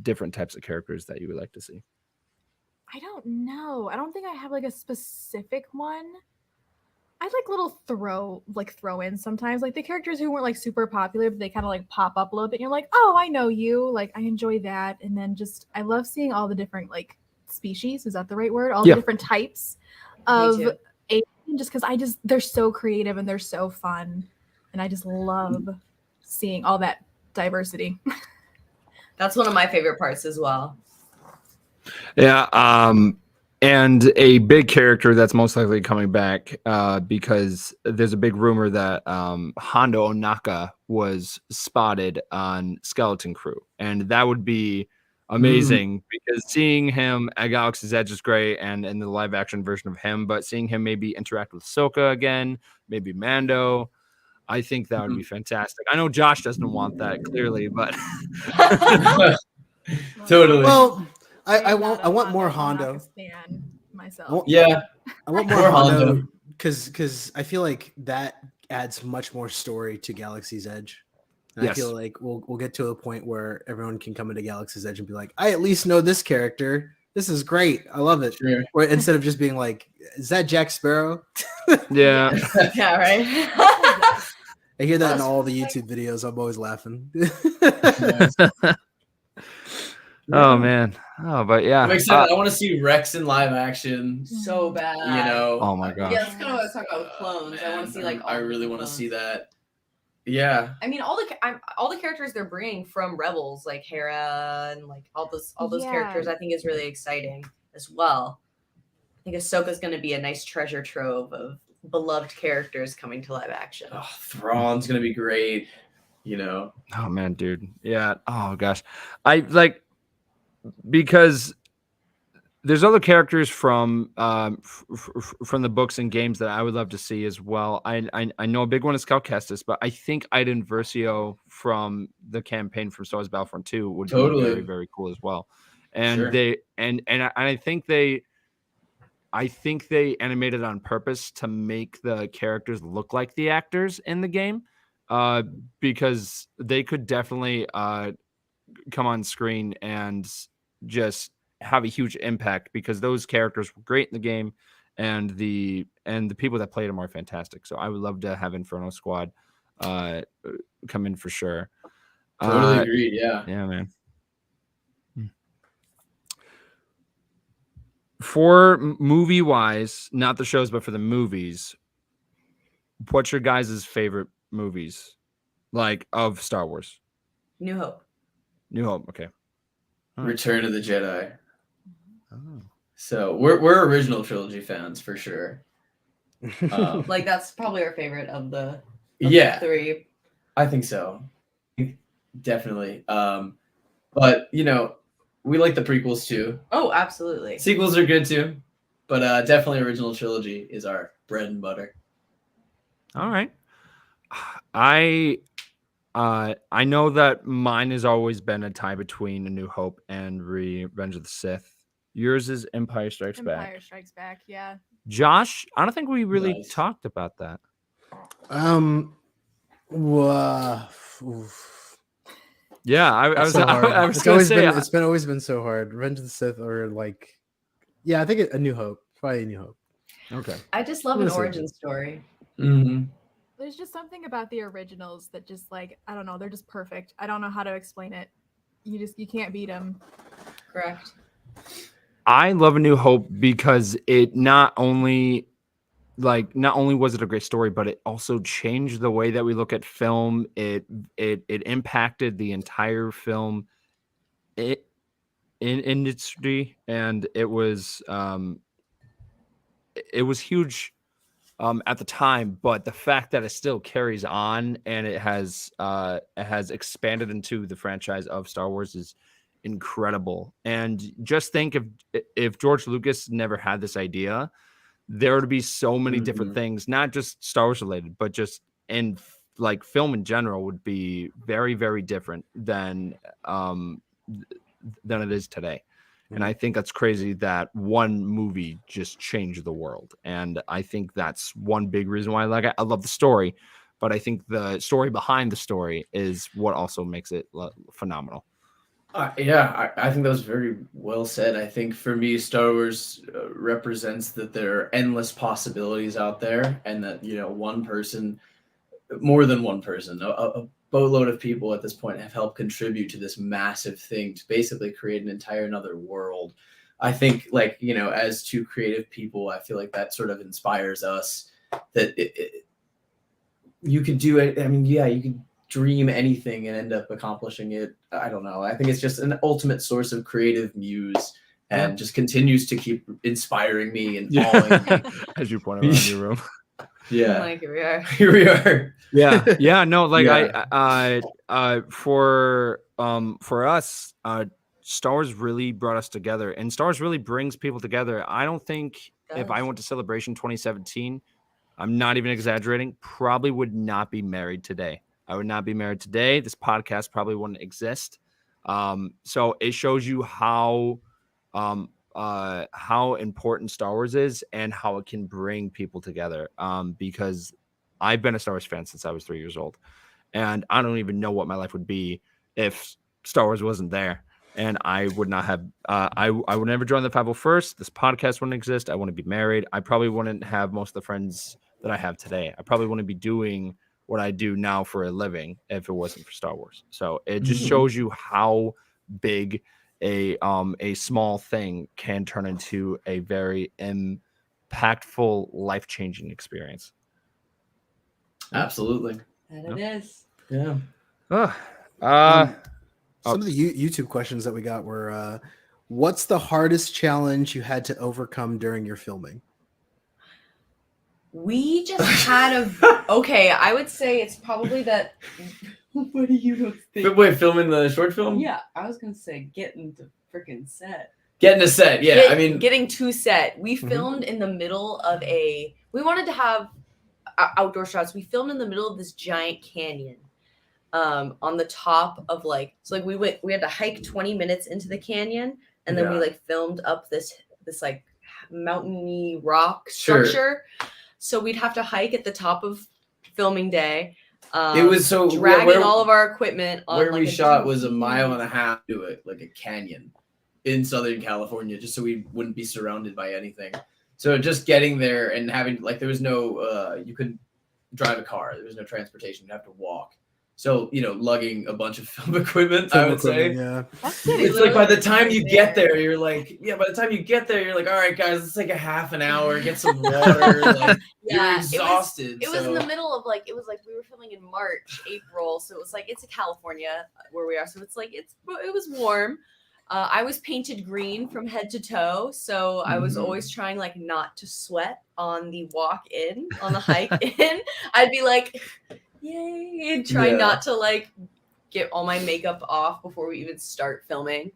different types of characters that you would like to see? I don't know. I don't think I have like a specific one. I like little throw ins sometimes. Like the characters who weren't like super popular, but they kind of like pop up a little bit. And you're like, oh, I know you. Like I enjoy that. And then just I love seeing all the different like species. Is that the right word? All the different types of too. alien. Just because they're so creative and they're so fun, and I just love seeing all that diversity. That's one of my favorite parts as well. Yeah, and a big character that's most likely coming back, because there's a big rumor that Hondo Onaka was spotted on Skeleton Crew, and that would be amazing because seeing him at Galaxy's Edge is great, and in the live action version of him, but seeing him maybe interact with Ahsoka again, maybe Mando, I think that would be fantastic. I know Josh doesn't want that clearly, but Totally. Well, I am want not a more Mondo Hondo. Monarchs fan myself. I want- Yeah. I want more More Hondo Hondo. because I feel like that adds much more story to Galaxy's Edge. And I Yes. feel like we'll get to a point where everyone can come into Galaxy's Edge and be like, I at least know this character. This is great. I love it. Sure. Or instead of just being like, is that Jack Sparrow? yeah. Yeah, right. I hear that in That's all the YouTube videos. I'm always laughing. Oh man. Oh, but yeah. I'm excited. I want to see Rex in live action. So bad. You know. Oh my gosh. Yeah, that's kind of what I was talking about with clones. I want to see like. I all really the want to clones. see that. Yeah. I mean, all the characters they're bringing from Rebels, like Hera and like all those characters, I think is really exciting as well. I think Ahsoka's going to be a nice treasure trove of beloved characters coming to live action. Oh, Thrawn's gonna be great. You know, Oh man, dude. Yeah. Oh gosh. I like because there's other characters from from the books and games that I would love to see as well. I know a big one is Cal Kestis, but I think Iden Versio from the campaign from Star Wars Battlefront 2 would be Totally. very, very cool as well. And Sure. they and I think they animated on purpose to make the characters look like the actors in the game, because they could definitely come on screen and just have a huge impact because those characters were great in the game, and the people that played them are fantastic. So I would love to have Inferno Squad come in for sure. Totally agreed. Yeah. Yeah, man. For movie wise, not the shows, but for the movies, what's your guys' favorite movies like of Star Wars? New Hope. New Hope. Okay. Huh. Return of the Jedi. Oh. So we're original trilogy fans for sure. Like that's probably our favorite of the Yeah, three. I think so. Definitely. But you know, we like the prequels too. Oh, absolutely. Sequels are good too, but definitely original trilogy is our bread and butter. All right. I know that mine has always been a tie between A New Hope and Revenge of the Sith. Yours is Empire Strikes Back. Empire Strikes Back, yeah. Josh, I don't think we really Nice. talked about that. Oof. Yeah, I was So hard. I was It's gonna always say been always been so hard. Revenge of the Sith or like, yeah, I think A New Hope. Probably A New Hope. okay. I just love I'm an gonna say origin story. Mm-hmm. There's just something about the originals that just like, I don't know, they're just perfect. I don't know how to explain it. You can't beat them. Correct. I love A New Hope because it not only was it a great story, but it also changed the way that we look at film. It impacted the entire film industry, and it was huge at the time. But the fact that it still carries on and it has expanded into the franchise of Star Wars is incredible. And just think if George Lucas never had this idea, there would be so many different things, not just Star Wars related, but just in like film in general would be very, very different than it is today. And I think that's crazy that one movie just changed the world. And I think that's one big reason why I like it. I love the story, but I think the story behind the story is what also makes it phenomenal. Yeah, I think that was very well said. I think for me, Star Wars represents that there are endless possibilities out there, and that one person, more than one person, a boatload of people at this point have helped contribute to this massive thing to basically create an entire another world. I think, as two creative people, I feel like that sort of inspires us that you could do it. I mean, yeah, you could dream anything and end up accomplishing it. I don't know. I think it's just an ultimate source of creative muse and just continues to keep inspiring me and awing me. As you point around your room. Yeah. Like here we are. Here we are. Yeah. Yeah. No, like Yeah. for us, Star Wars really brought us together, and Star Wars really brings people together. I don't think if I went to Celebration 2017, I'm not even exaggerating, probably would not be married today. I would not be married today. This podcast probably wouldn't exist. So it shows you how important Star Wars is and how it can bring people together. Because I've been a Star Wars fan since I was 3 years old, and I don't even know what my life would be if Star Wars wasn't there. And I would not have, I would never join the 501st. This podcast wouldn't exist. I wouldn't be married. I probably wouldn't have most of the friends that I have today. I probably wouldn't be doing what I do now for a living if it wasn't for Star Wars. So it just shows you how big a small thing can turn into a very impactful, life-changing experience. Absolutely. And it is. Yeah. Some of the YouTube questions that we got were, What's the hardest challenge you had to overcome during your filming? We just had a okay. I would say it's probably that. What do you think? Wait, filming the short film? Yeah, I was gonna say getting to freaking set. Getting a set, yeah. I mean, getting to set. We filmed in the middle of we wanted to have outdoor shots. We filmed in the middle of this giant canyon, on the top of we had to hike 20 minutes into the canyon, and then we filmed up this mountainy rock structure. So we'd have to hike at the top of filming day. It was so dragging all of our equipment on where we shot was 1.5 miles to it, like a canyon in Southern California, just so we wouldn't be surrounded by anything. So just getting there and having there was no you couldn't drive a car, there was no transportation, you'd have to walk. So, lugging a bunch of film equipment, I would say. Yeah. It's like by the time you get there, you're like, all right, guys, let's take a half an hour, get some water. You're exhausted. It was in the middle of we were filming in March, April. So it was it's California where we are. So it's it was warm. I was painted green from head to toe. So I was always trying not to sweat on the walk in, on the hike in. I'd be like, yay, and try not to get all my makeup off before we even start filming.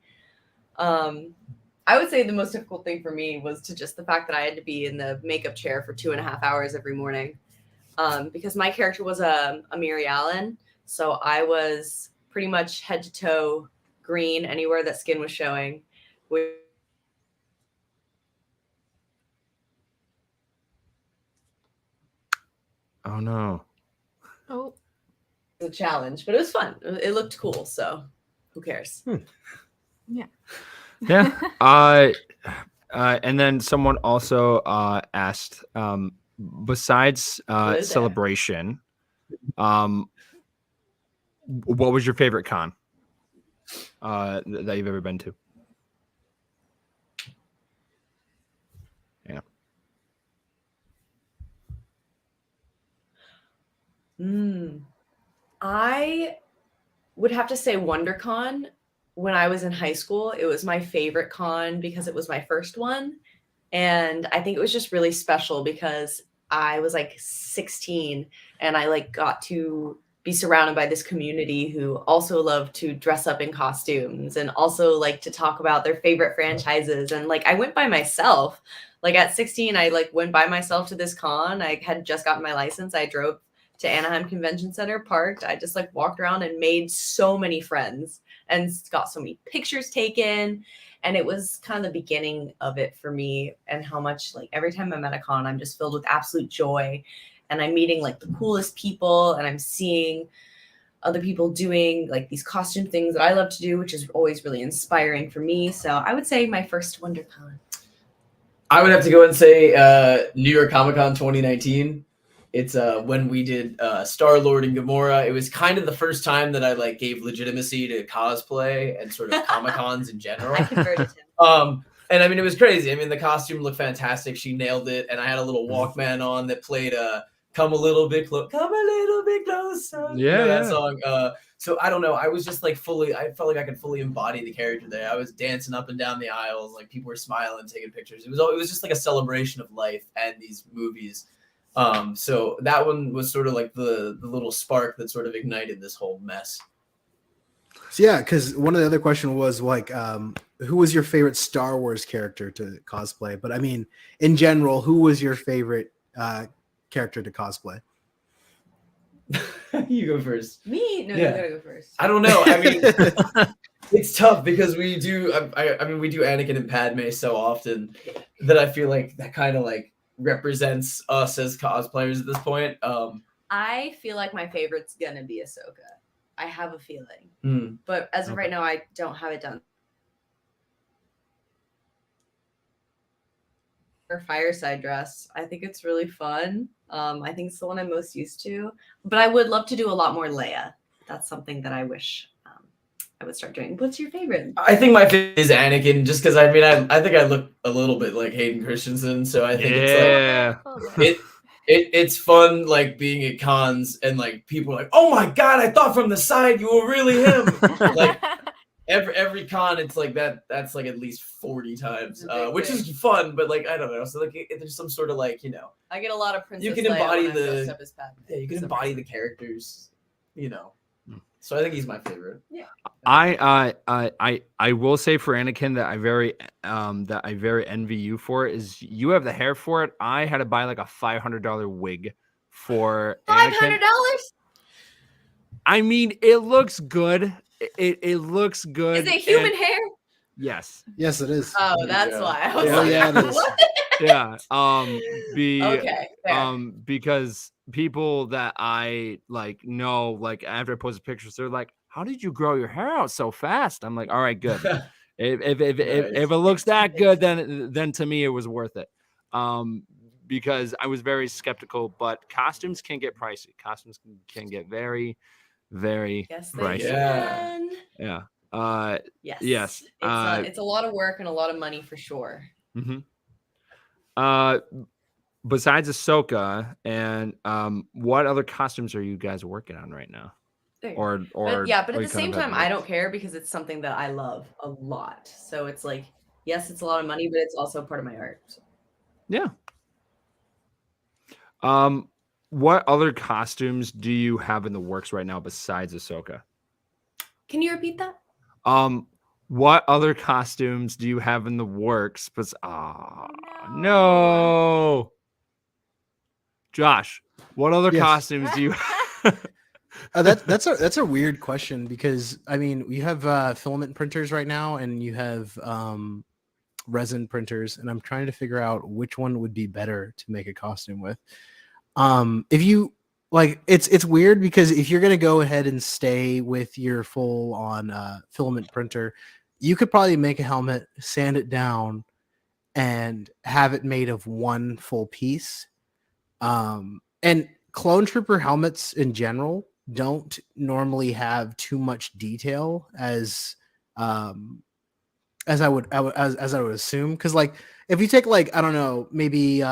I would say the most difficult thing for me was just the fact that I had to be in the makeup chair for 2.5 hours every morning, because my character was a Mary Allen, so I was pretty much head to toe green anywhere that skin was showing. Oh no. Oh, A challenge, but it was fun. It looked cool, so who cares? yeah. And then someone also asked, besides Celebration, what was your favorite con that you've ever been to? Yeah. I would have to say WonderCon. When I was in high school, it was my favorite con because it was my first one. And I think it was just really special because I was 16 and I got to be surrounded by this community who also love to dress up in costumes and also like to talk about their favorite franchises. And I went by myself. At 16, I went by myself to this con. I had just gotten my license. I drove to Anaheim Convention Center, parked. I just walked around and made so many friends and got so many pictures taken. And it was kind of the beginning of it for me, and how much every time I'm at a con, I'm just filled with absolute joy, and I'm meeting the coolest people, and I'm seeing other people doing these costume things that I love to do, which is always really inspiring for me. So I would say my first WonderCon. I would have to go and say New York Comic Con 2019. It's when we did Star-Lord and Gamora. It was kind of the first time that I gave legitimacy to cosplay and sort of Comic Cons in general. I converted him. And I mean, it was crazy. I mean, the costume looked fantastic. She nailed it. And I had a little Walkman on that played "Come a Little Bit Close," "Come a Little Bit Closer." That song. So I don't know. I was just fully. I felt like I could fully embody the character there. I was dancing up and down the aisles. People were smiling, taking pictures. It was just a celebration of life and these movies. So that one was sort of the little spark that sort of ignited this whole mess. So yeah, because one of the other question was who was your favorite Star Wars character to cosplay? But I mean, in general, who was your favorite character to cosplay? You go first. Me? No, you gotta go first. I don't know. I mean, it's tough because we do. I mean, we do Anakin and Padme so often that I feel that kind of represents us as cosplayers at this point. I feel like my favorite's gonna be Ahsoka. I have a feeling, but as of right now, I don't have it done. Her fireside dress, I think it's really fun. I think it's the one I'm most used to, but I would love to do a lot more Leia. That's something that I wish I would start doing. What's your favorite? I think my favorite is Anakin, just because I think I look a little bit like Hayden Christensen, so I think it's fun being at cons and people are like, "Oh my god, I thought from the side you were really him." every con it's like that's like at least 40 times, It's a big which thing. is fun, but like I don't know, so like there's some sort of like I get a lot of Princess you can Leia embody when I'm dressed the up as Padme. yeah, you can For some embody reason. the characters, Mm. so I think he's my favorite. I will say for Anakin that I very envy you for is you have the hair for it. I had to buy like a $500 wig for Anakin. $500. I mean, it looks good. It looks good. Is it human and- hair? Yes. Yes, it is. Oh, There you that's go. why. I was Yeah, like, yeah, it is. what? Yeah. Okay. Fair. Because people that I like know, like after I post pictures, they're like, "How did you grow your hair out so fast?" I'm like, "All right, good. If Nice. it looks that good, then to me it was worth it." Because I was very skeptical, but costumes can get pricey. Costumes can get very, very Yes, they pricey. Yeah. can. Yeah. Yes. Yes, It's a lot of work and a lot of money for sure. Mm-hmm. Besides Ahsoka, and what other costumes are you guys working on right now? There you go. Or But at or the you kind same of have time, the I don't works? care because it's something that I love a lot. So it's like, yes, it's a lot of money, but it's also part of my art. So. Yeah. What other costumes do you have in the works right now besides Ahsoka? Can you repeat that? What other costumes do you have in the works? Oh, No. Josh, what other Yes. costumes do you That's a weird question because I mean you have filament printers right now and you have resin printers, and I'm trying to figure out which one would be better to make a costume with. If you like, it's weird because if you're gonna go ahead and stay with your full on filament printer, you could probably make a helmet, sand it down, and have it made of one full piece. And clone trooper helmets in general don't normally have too much detail as I would as I would assume, because like if you take like I don't know, maybe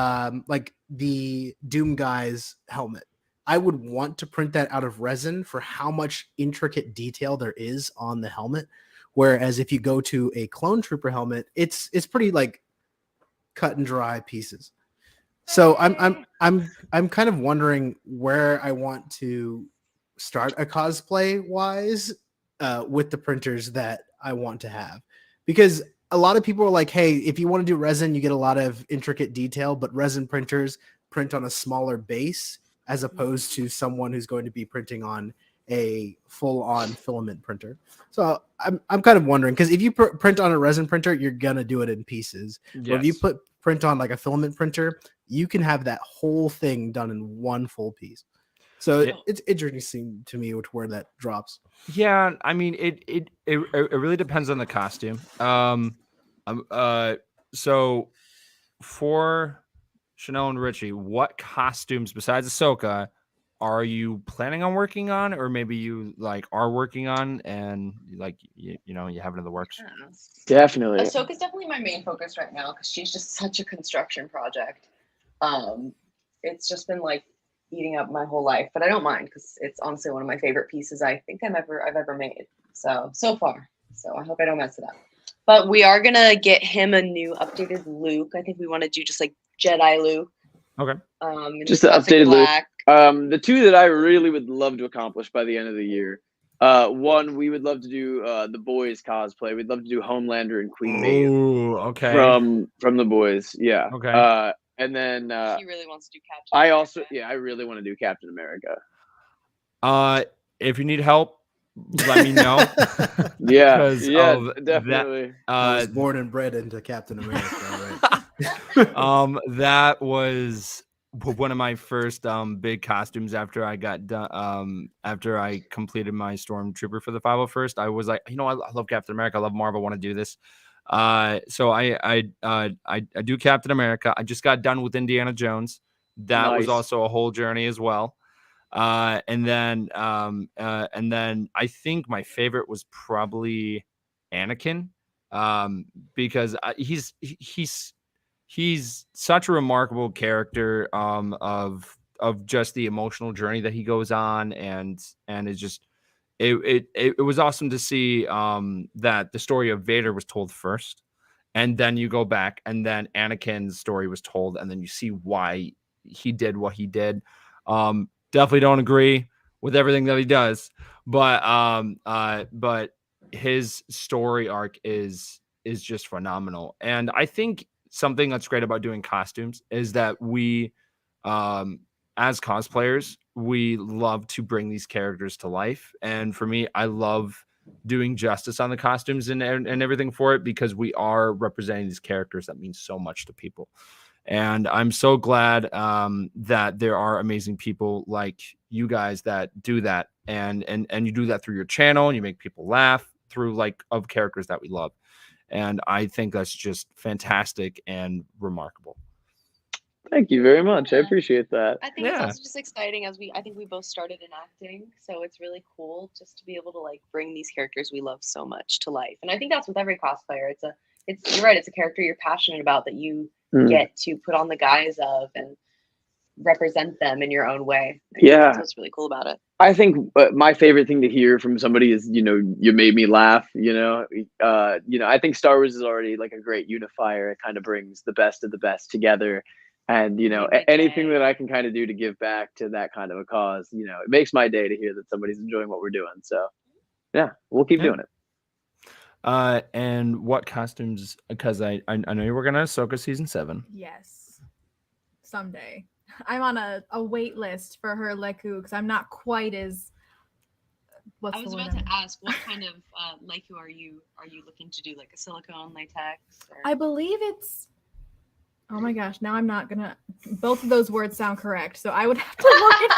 like the Doom guy's helmet, I would want to print that out of resin for how much intricate detail there is on the helmet. Whereas if you go to a clone trooper helmet, it's pretty like cut and dry pieces. So I'm kind of wondering where I want to start a cosplay wise with the printers that I want to have, because a lot of people are like, hey, if you want to do resin, you get a lot of intricate detail, but resin printers print on a smaller base as opposed to someone who's going to be printing on a full-on filament printer. So I'm kind of wondering, because if you print on a resin printer, you're gonna do it in pieces. Or if you Yes. print on like a filament printer, you can have that whole thing done in one full piece. So Yeah. it's interesting to me where that drops. Yeah, I mean it really depends on the costume. So for Chanel and Richie, what costumes besides Ahsoka are you planning on working on, or maybe you like are working on and like you have it in the works? Definitely. Ahsoka's definitely my main focus right now because she's just such a construction project. It's just been like eating up my whole life, but I don't mind because it's honestly one of my favorite pieces I think I've ever made. So far. So I hope I don't mess it up. But we are gonna get him a new updated Luke. I think we want to do just like Jedi Luke. Okay. in Just the classic updated Luke. black. The two that I really would love to accomplish by the end of the year. One, we would love to do the boys cosplay. We'd love to do Homelander and Queen Maeve Oh, okay. from the boys. Yeah. Okay. And then He really wants to do Captain I America. also I really want to do Captain America. If you need help, let me know. Yeah. Because Yeah, of definitely. I was that, born and bred into Captain America, right? that was one of my first big costumes after I got done. After I completed my Stormtrooper for the 501st, I was like, I love Captain America. I love Marvel. I want to do this. So I do Captain America. I just got done with Indiana Jones. That was Nice. also a whole journey as well. And then I think my favorite was probably Anakin, because he's such a remarkable character, of just the emotional journey that he goes on, and it's just it was awesome to see that the story of Vader was told first, and then you go back, and then Anakin's story was told, and then you see why he did what he did. Definitely don't agree with everything that he does, but his story arc is just phenomenal. And I think something that's great about doing costumes is that we, as cosplayers, we love to bring these characters to life. And for me, I love doing justice on the costumes and everything for it, because we are representing these characters that mean so much to people. And I'm so glad that there are amazing people like you guys that do that, and you do that through your channel, and you make people laugh through of characters that we love. And I think that's just fantastic and remarkable. Thank you very much. I Yeah. appreciate that. I think it's Yeah. also just exciting I think we both started in acting, so it's really cool just to be able to like bring these characters we love so much to life. And I think that's with every cosplayer. You're right, it's a character you're passionate about that you get to put on the guise of and represent them in your own way. Yeah. That's what's really cool about it. I think my favorite thing to hear from somebody is, you made me laugh, I think Star Wars is already like a great unifier. It kind of brings the best of the best together. And, anything that I can kind of do to give back to that kind of a cause, it makes my day to hear that somebody's enjoying what we're doing. So, yeah, we'll keep doing it. And what costumes, because I know you were going to Ahsoka season 7. Yes. Someday. I'm on a wait list for her Leku because I'm not quite as. What's I was the word about to I'm- ask, what kind of Leicu are you looking to do? Like a silicone, latex? Or... I believe it's. Oh my gosh! Now I'm not gonna. Both of those words sound correct, so I would have to look.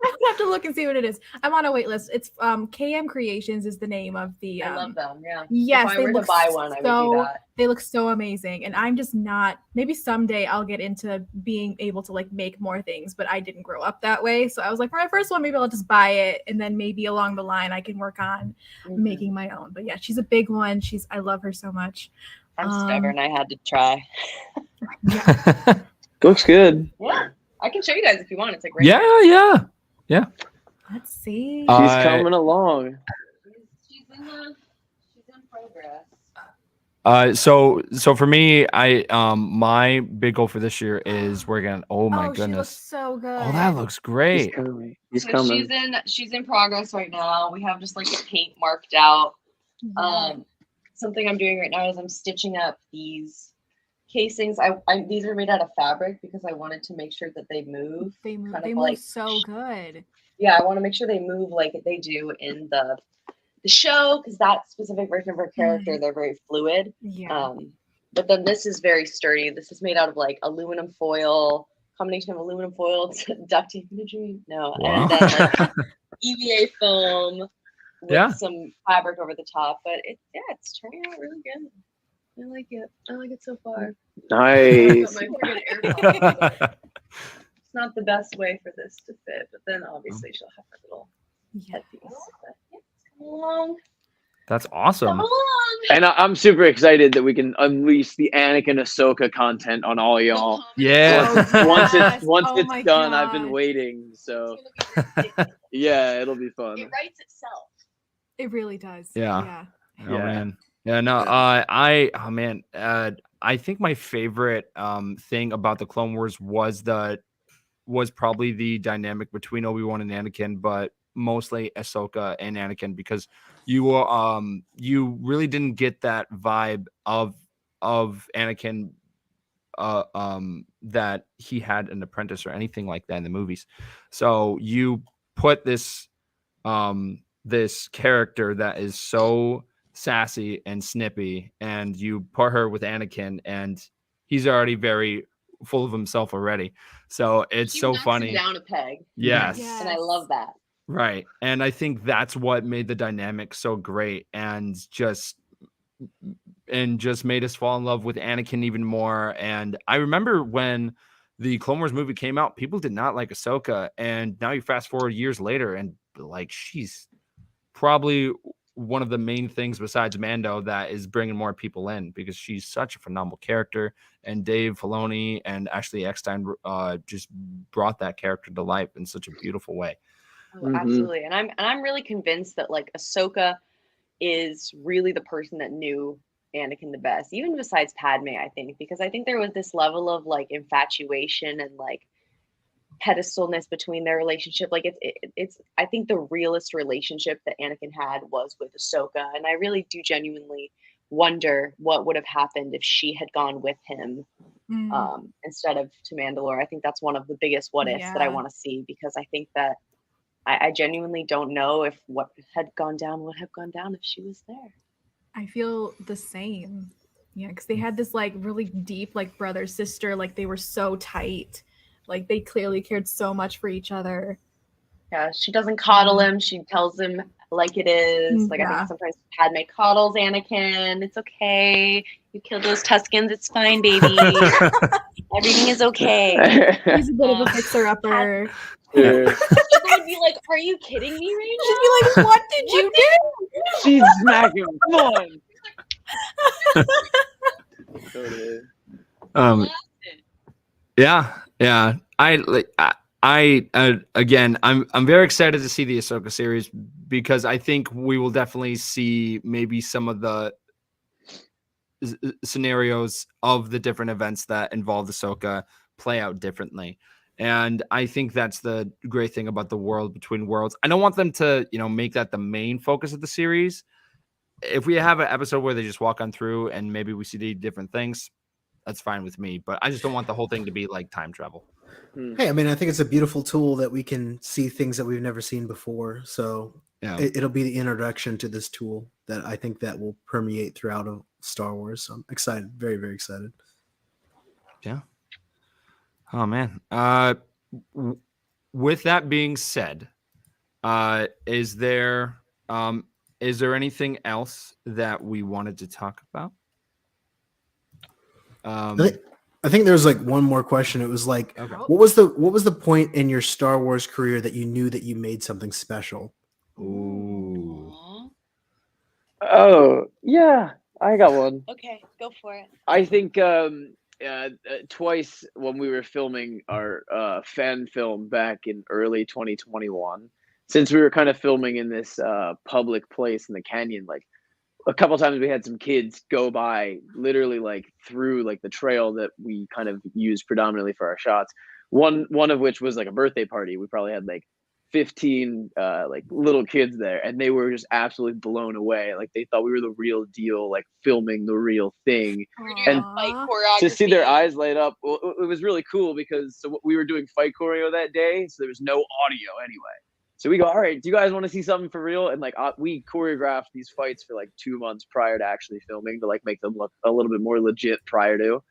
I would have to look and see what it is. I'm on a wait list. It's KM Creations is the name of the. I love them. Yeah. Yes, if I they were to look buy one, I would do that. They look so amazing, and I'm just not. Maybe someday I'll get into being able to like make more things, but I didn't grow up that way. So I was like, for my first one, maybe I'll just buy it, and then maybe along the line I can work on making my own. But yeah, she's a big one. I love her so much. I'm stubborn. I had to try. Yeah. Looks good. Yeah, I can show you guys if you want. It's a great. Yeah. Let's see. She's coming along. She's in progress. So for me, my big goal for this year is we're gonna. Oh my She looks goodness! so good. Oh, that looks great. He's So coming. she's in progress right now. We have just like the paint marked out. Something I'm doing right now is I'm stitching up these casings. These are made out of fabric because I wanted to make sure that they move. They move. kind They of move like- so good. Yeah, I want to make sure they move like they do in the show because that specific version of her character, they're very fluid. Yeah. But then this is very sturdy. This is made out of like aluminum foil, combination of aluminum foil, duct tape imagery, Wow. and then like EVA foam with some fabric over the top. But it's turning out really good. I like it. I like it so far. Nice. But my friggin' AirPods, it's not the best way for this to fit, but then obviously she'll have her little headpiece. But yeah, it's coming along. That's awesome. Come along. And I'm super excited that we can unleash the Anakin Ahsoka content on all y'all. Yeah. Once Yes. it's Oh my done, I've been gosh. waiting. So It's gonna be ridiculous. yeah, it'll be fun. It writes itself. It really does. Yeah. Oh Yeah. man. Yeah, no, I think my favorite thing about the Clone Wars was probably the dynamic between Obi-Wan and Anakin, but mostly Ahsoka and Anakin, because you really didn't get that vibe of Anakin that he had an apprentice or anything like that in the movies. So you put this character that is so sassy and snippy, and you put her with Anakin, and he's already very full of himself already. So it's She so knocks him funny. down a peg, Yes. Yeah. and I love that. Right. And I think that's what made the dynamic so great, and just made us fall in love with Anakin even more. And I remember when the Clone Wars movie came out, people did not like Ahsoka, and now you fast forward years later, and like she's probably one of the main things besides Mando that is bringing more people in, because she's such a phenomenal character, and Dave Filoni and Ashley Eckstein just brought that character to life in such a beautiful way. Oh, absolutely. And I'm really convinced that like Ahsoka is really the person that knew Anakin the best, even besides Padme, I think, because I think there was this level of like infatuation and like pedestalness between their relationship. Like it's I think the realest relationship that Anakin had was with Ahsoka, and I really do genuinely wonder what would have happened if she had gone with him instead of to Mandalore. I think that's one of the biggest what ifs that I want to see, because I think that I genuinely don't know if what had gone down would have gone down if she was there. I feel the same. Yeah, because they had this like really deep like brother sister, like they were so tight, like they clearly cared so much for each other. Yeah, she doesn't coddle him. She tells him like it is. Like I think sometimes Padme coddles Anakin. It's okay. You killed those Tuskens. It's fine, baby. Everything is okay. He's a bit of a fixer-upper. She would be like, "Are you kidding me, Rachel?" She'd be like, "What did you do?" She's smacking him. Come on. Yeah. I again, I'm very excited to see the Ahsoka series, because I think we will definitely see maybe some of the scenarios of the different events that involve Ahsoka play out differently. And I think that's the great thing about the World Between Worlds. I don't want them to, make that the main focus of the series. If we have an episode where they just walk on through and maybe we see different things, that's fine with me. But I just don't want the whole thing to be like time travel. Hey, I mean, I think it's a beautiful tool that we can see things that we've never seen before. So it'll be the introduction to this tool that I think that will permeate throughout Star Wars. So I'm excited, very, very excited. Yeah. Oh man. With that being said, is there anything else that we wanted to talk about? I think there's like one more question. It was like, what was the point in your Star Wars career that you knew that you made something special? Ooh. Oh yeah, I got one. Okay, go for it. I think twice when we were filming our fan film back in early 2021, since we were kind of filming in this public place in the canyon, like a couple times we had some kids go by literally like through like the trail that we kind of used predominantly for our shots. One of which was like a birthday party. We probably had like 15 like little kids there, and they were just absolutely blown away. Like they thought we were the real deal, like filming the real thing. And to see their eyes light up, well, it was really cool, because we were doing fight choreo that day, so there was no audio anyway. So we go, all right, do you guys want to see something for real? And like we choreographed these fights for like 2 months prior to actually filming, to like make them look a little bit more legit prior to.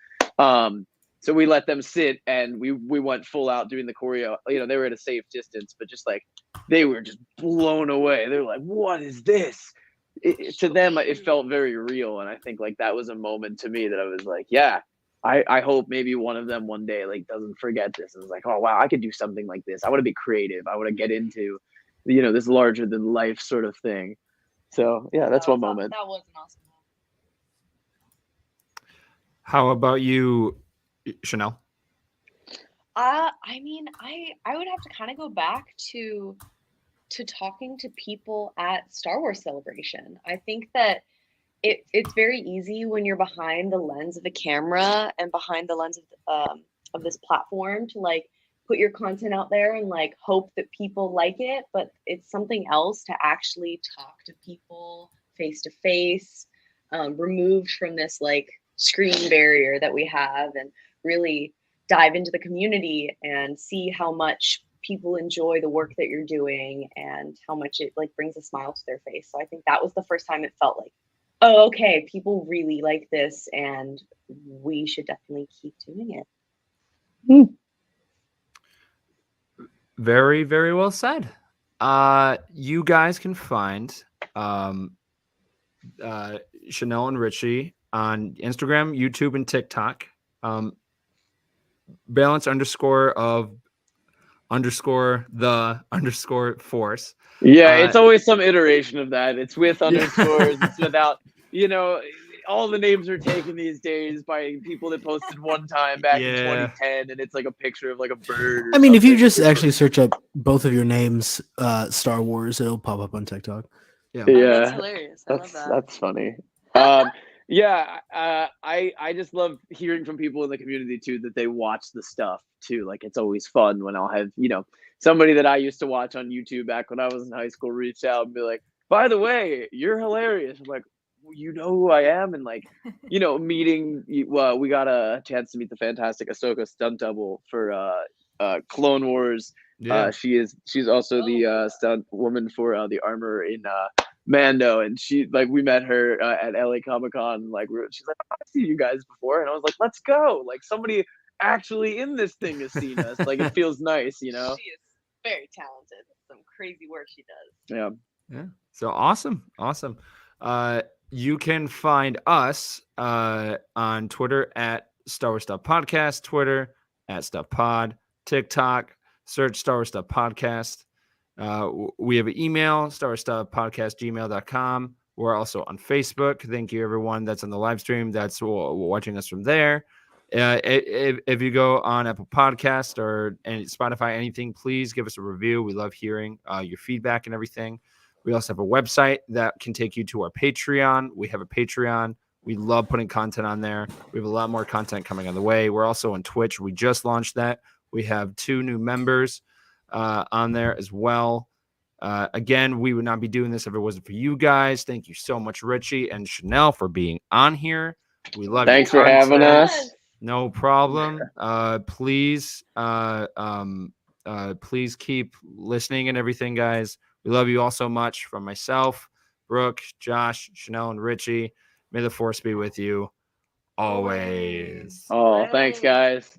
So we let them sit, and we went full out doing the choreo. They were at a safe distance, but just like they were just blown away. They were like, "What is this?" To them, it felt very real, and I think like that was a moment to me that I was like, "Yeah, I hope maybe one of them one day like doesn't forget this and is like, oh wow, I could do something like this. I want to be creative. I want to get into, this larger than life sort of thing." So yeah, that's one moment. That was an awesome moment. How about you, Chanel? I mean, I would have to kind of go back to talking to people at Star Wars Celebration. I think that it's very easy when you're behind the lens of a camera and behind the lens of this platform to like put your content out there and like hope that people like it, but it's something else to actually talk to people face to face, removed from this like screen barrier that we have, and really dive into the community and see how much people enjoy the work that you're doing and how much it like brings a smile to their face. So I think that was the first time it felt like, oh, okay, people really like this and we should definitely keep doing it. Very, very well said. You guys can find Chanel and Richie on Instagram, YouTube, and TikTok. Balance _the_force. Yeah, it's always some iteration of that. It's with underscores, it's without, all the names are taken these days by people that posted one time back in Yeah. 2010, and it's like a picture of like a bird. Or I mean, if you something. just actually search up both of your names, Star Wars, it'll pop up on TikTok. Oh, that's hilarious. I love that. That's funny. Yeah, I just love hearing from people in the community too that they watch the stuff too. Like it's always fun when I'll have somebody that I used to watch on YouTube back when I was in high school reach out and be like, "By the way, you're hilarious." I'm like, well, "You know who I am?" And like, meeting. Well, we got a chance to meet the fantastic Ahsoka stunt double for Clone Wars. Yeah. She's also the stunt woman for the armor in Mando, and we met her at LA Comic Con. Like she's like, "I've seen you guys before," and I was like, "Let's go!" Like somebody actually in this thing has seen us. Like it feels nice, She is very talented. Some crazy work she does. Yeah. So awesome. You can find us on Twitter at Star Wars Stuff Podcast, Twitter at Stuff Pod, TikTok, search Star Wars Stuff Podcast. We have an email, starwarstuffpodcast@gmail.com. We're also on Facebook. Thank you, everyone that's on the live stream. That's watching us from there. If you go on Apple Podcast or Spotify, anything, please give us a review. We love hearing your feedback and everything. We also have a website that can take you to our Patreon. We have a Patreon. We love putting content on there. We have a lot more content coming on the way. We're also on Twitch. We just launched that. We have 2 new members on there as well. Again, we would not be doing this if it wasn't for you guys. Thank you so much, Richie and Chanel, for being on here. We love Thanks your for having content. us. No problem. Please keep listening and everything, guys. We love you all so much. From myself, Brooke, Josh, Chanel, and Richie, may the force be with you always. Oh, thanks, guys.